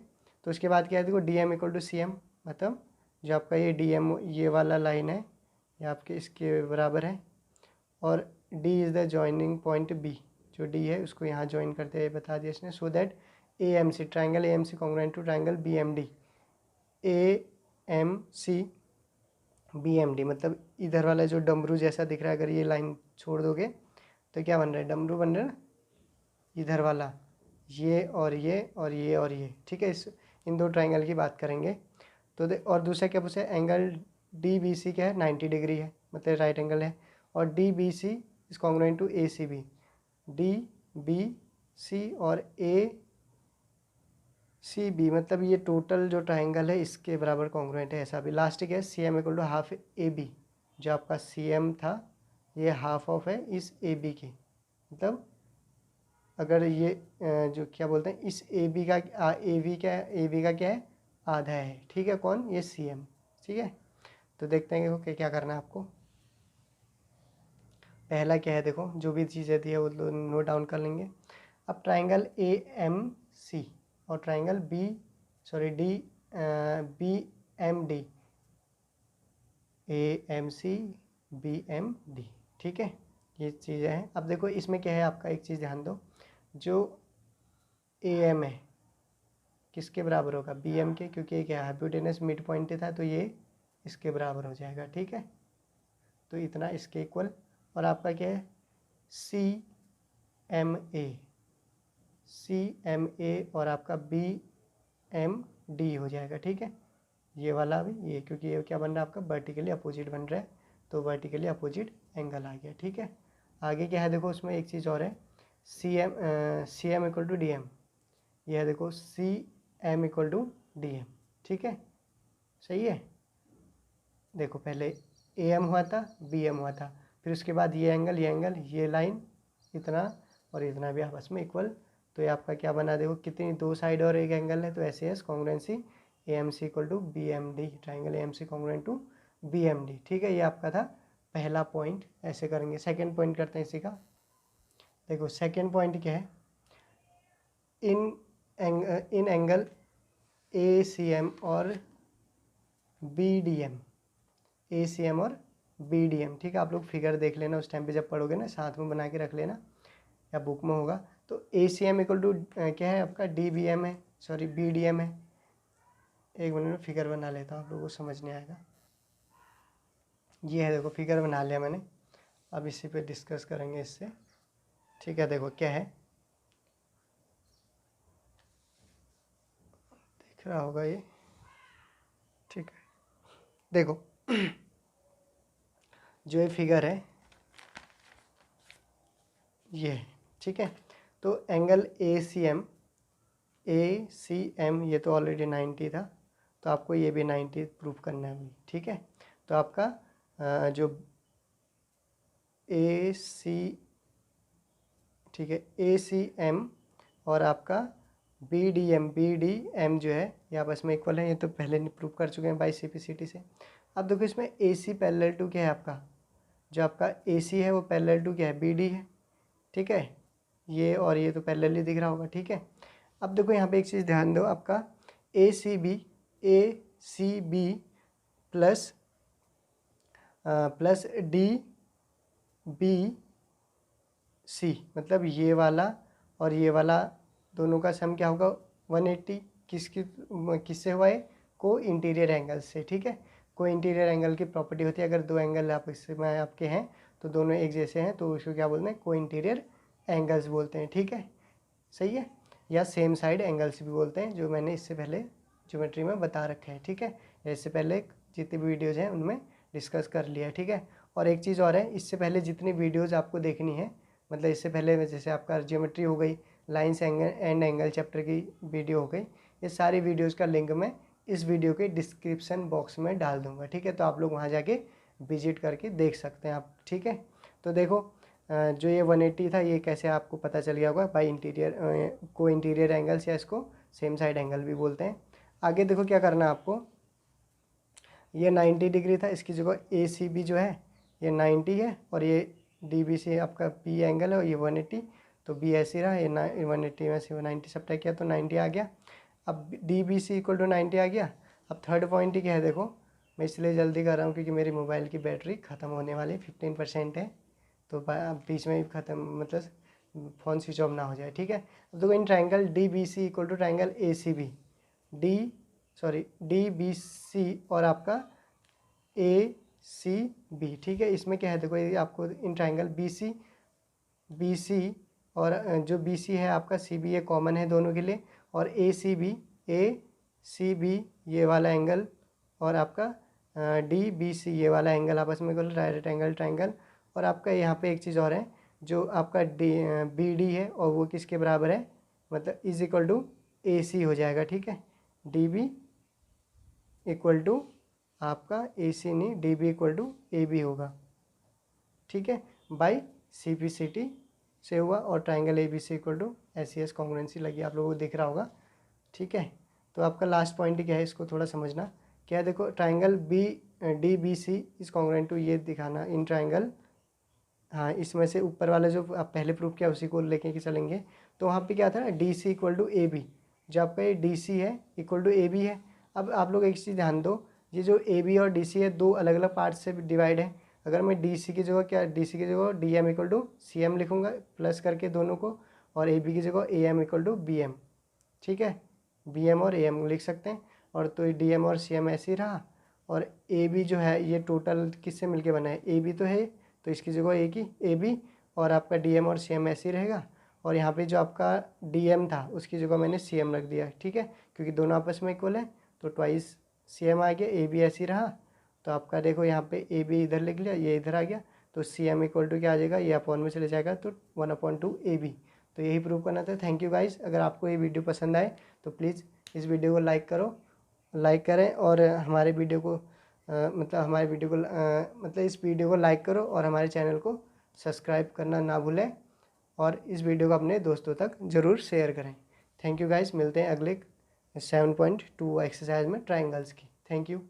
तो उसके बाद क्या है, देखो D M equal to C M, मतलब जो आपका ये डी एम ये वाला लाइन है ये आपके इसके बराबर है। और D is the joining point B, जो डी है उसको यहाँ ज्वाइन करते हुए बता दिया इसने। So that A M C, triangle A M C congruent to triangle B M D, A M C B M D, मतलब इधर वाला जो डमरू जैसा दिख रहा है, अगर ये लाइन छोड़ दोगे तो क्या बन रहा है, डमरू बन रहा है इधर वाला, ये और ये और ये और ये, ठीक है। इन दो ट्राइंगल की बात करेंगे तो और दूसरा क्या पूछा है, एंगल डी बी सी क्या है 90 डिग्री है, मतलब राइट एंगल है। और D B C is congruent to A C B, D B C और ए सी बी, मतलब ये टोटल जो ट्राइंगल है इसके बराबर कॉन्ग्रुएंट है, ऐसा भी। लास्ट क्या है, C M equal to half A B, जो आपका सी एम था ये हाफ ऑफ है इस ए बी की, मतलब अगर ये जो क्या बोलते हैं इस ए बी का ए बी क्या है आधा है, ठीक है। कौन, ये सी एम, ठीक है। तो देखते हैं कि क्या करना है आपको। पहला क्या है, देखो जो भी चीज़ें दी है वो नोट डाउन कर लेंगे। अब ट्राइंगल ए एम सी और triangle B M D, A M C B M D, ठीक है, ये चीज़ें हैं। अब देखो इसमें क्या है आपका, एक चीज़ ध्यान दो, जो ए एम है किसके बराबर होगा, बी एम के, क्योंकि ये क्या है हाइपोटेनस मिड पॉइंट था, तो ये इसके बराबर हो जाएगा, ठीक है। तो इतना इसके इक्वल। और आपका क्या है, सी एम ए और आपका बी एम डी हो जाएगा, ठीक है। ये वाला भी ये, क्योंकि ये क्या बन रहा है आपका वर्टिकली अपोजिट बन रहा है, तो वर्टिकली अपोजिट एंगल आ गया, ठीक है। आगे क्या है, देखो उसमें एक चीज़ और है, C M equal to D M, यह है देखो C M equal to D M, ठीक है, सही है। देखो पहले ए एम हुआ था, बी एम हुआ था, फिर उसके बाद ये एंगल ये लाइन इतना और इतना भी आपस में इक्वल, तो ये आपका क्या बना, देखो कितनी दो साइड और एक एंगल है, तो ऐसे है congruency A M C equal to B M D, triangle A M C congruent to B M D, ठीक है। ये आपका था पहला पॉइंट, ऐसे करेंगे। सेकेंड पॉइंट करते हैं इसी का। देखो सेकेंड पॉइंट क्या है, इन एंगल ए सी एम और बी डी एम, ए सी एम और बी डी एम, ठीक है। आप लोग फिगर देख लेना उस टाइम पे जब पढ़ोगे ना, साथ में बना के रख लेना या बुक में होगा। तो ए सी एम इक्वल टू क्या है आपका, डी बी एम है, सॉरी बी डी एम है। एक मिनट में फिगर बना लेता हूँ, आप लोगों को समझ नहीं आएगा। ये है देखो फिगर बना लिया मैंने, अब इसी पे डिस्कस करेंगे इससे, ठीक है। देखो क्या है, दिख रहा होगा ये, ठीक है। देखो जो ये फिगर है ये, ठीक है। तो एंगल ए सी एम ये तो ऑलरेडी 90 था, तो आपको ये भी 90 प्रूफ करना है, ठीक है। तो आपका जो ए सी ठीक है, ACM और आपका BDM जो है ये आपस में इक्वल है। ये तो पहले प्रूव कर चुके हैं बाई CPCT से। अब देखो इसमें AC पैरेलल टू क्या है आपका, जो आपका AC है वो पैरेलल टू क्या है, BD है, ठीक है। ये और ये तो पैरेलल ही दिख रहा होगा, ठीक है। अब देखो यहाँ पे एक चीज़ ध्यान दो, आपका ACB प्लस प्लस DBC, मतलब ये वाला और ये वाला दोनों का सम क्या होगा 180। किससे हुआ है, को इंटीरियर एंगल से, ठीक है। को इंटीरियर एंगल की प्रॉपर्टी होती है, अगर दो एंगल इसमें आपके हैं तो दोनों एक जैसे हैं तो उसको क्या बोलते हैं, को इंटीरियर एंगल्स बोलते हैं, ठीक है, सही है। या सेम साइड एंगल्स भी बोलते हैं, जो मैंने इससे पहले ज्योमेट्री में बता रखे हैं, ठीक है। इससे पहले जितनी वीडियोज़ हैं उनमें डिस्कस कर लिया, ठीक है। और एक चीज़ और है, इससे पहले जितनी वीडियोज़ आपको देखनी है, मतलब इससे पहले जैसे आपका ज्योमेट्री हो गई, लाइन्स एंड एंगल चैप्टर की वीडियो हो गई, ये सारी वीडियोज़ का लिंक मैं इस वीडियो के डिस्क्रिप्शन बॉक्स में डाल दूंगा, ठीक है। तो आप लोग वहाँ जाके विजिट करके देख सकते हैं आप, ठीक है। तो देखो जो ये 180 था ये कैसे आपको पता चल गया होगा, बाई इंटीरियर को इंटीरियर एंगल्स, या इसको सेम साइड एंगल भी बोलते हैं। आगे देखो क्या करना है आपको, ये 90 डिग्री था, इसकी जगह ACB जो है ये 90 है, और ये DBC आपका B एंगल है और ये 180, तो B ऐसे रहा, ये 180 में से 90 सब्ट्रैक्ट किया तो 90 आ गया। अब DBC इक्वल टू 90 आ गया। अब थर्ड पॉइंट ही क्या है, देखो मैं इसलिए जल्दी कर रहा हूँ क्योंकि मेरी मोबाइल की बैटरी ख़त्म होने वाली 15% है, तो बीच में ही ख़त्म, मतलब फ़ोन स्विच ऑफ ना हो जाए, ठीक है। अब देखो in triangle DBC equal to triangle ACB, DBC और आपका ACB, ठीक है। इसमें क्या है, देखो ये आपको इन ट्राइंगल BC और जो BC है आपका CB ये कॉमन है दोनों के लिए, और ACB ये वाला एंगल और आपका DBC ये वाला एंगल आपस में इक्वल, राइट एंगल ट्राइंगल। और आपका यहाँ पे एक चीज़ और है, जो आपका BD है और वो किसके बराबर है, मतलब इज इक्वल टू AC हो जाएगा, ठीक है। DB इक्वल टू आपका AC नहीं, DB इक्वल टू AB होगा, ठीक है, बाई CPCT से हुआ। और triangle ABC equal to SES congruency लगी, आप लोगों को दिख रहा होगा, ठीक है। तो आपका लास्ट पॉइंट क्या है, इसको थोड़ा समझना क्या है। देखो triangle DBC is congruent to, ये दिखाना इन ट्राइंगल, हाँ इसमें से ऊपर वाला जो आप पहले प्रूव किया उसी को लेके के चलेंगे। तो वहाँ पे क्या था ना, DC इक्वल टू AB, जो आपका ये DC है इक्वल टू AB है। अब आप लोग एक चीज़ ध्यान दो, ये जो AB और DC है दो अलग अलग पार्ट से डिवाइड है। अगर मैं DC की जगह DM इक्वल टू CM लिखूँगा प्लस करके दोनों को, और AB की जगह AM इक्वल टू BM, ठीक है, BM और AM लिख सकते हैं। और तो ये DM और CM ऐसे ही रहा, और AB जो है ये टोटल किससे मिलके बना है, AB तो है, तो इसकी जगह एक ही AB, और आपका DM और CM ऐसे ही रहेगा। और यहाँ पे जो आपका DM था उसकी जगह मैंने CM रख दिया, ठीक है, क्योंकि दोनों आपस में इक्वल है, तो ट्वाइस CM आ गया, AB ऐसे ही रहा। तो आपका देखो यहाँ पे AB इधर लिख लिया, ये इधर आ गया, तो CM इक्वल टू क्या आ जाएगा, ये अपॉन में चले जाएगा, तो 1/2 AB। तो यही प्रूव करना था। Thank you guys. अगर आपको ये वीडियो पसंद आए तो प्लीज़ इस वीडियो को लाइक करें, और हमारे वीडियो को मतलब इस वीडियो को लाइक करो, और हमारे चैनल को सब्सक्राइब करना ना भूलें, और इस वीडियो को अपने दोस्तों तक ज़रूर शेयर करें। थैंक यू गाइस, मिलते हैं अगले 7.2 एक्सरसाइज में ट्राइंगल्स की। Thank you.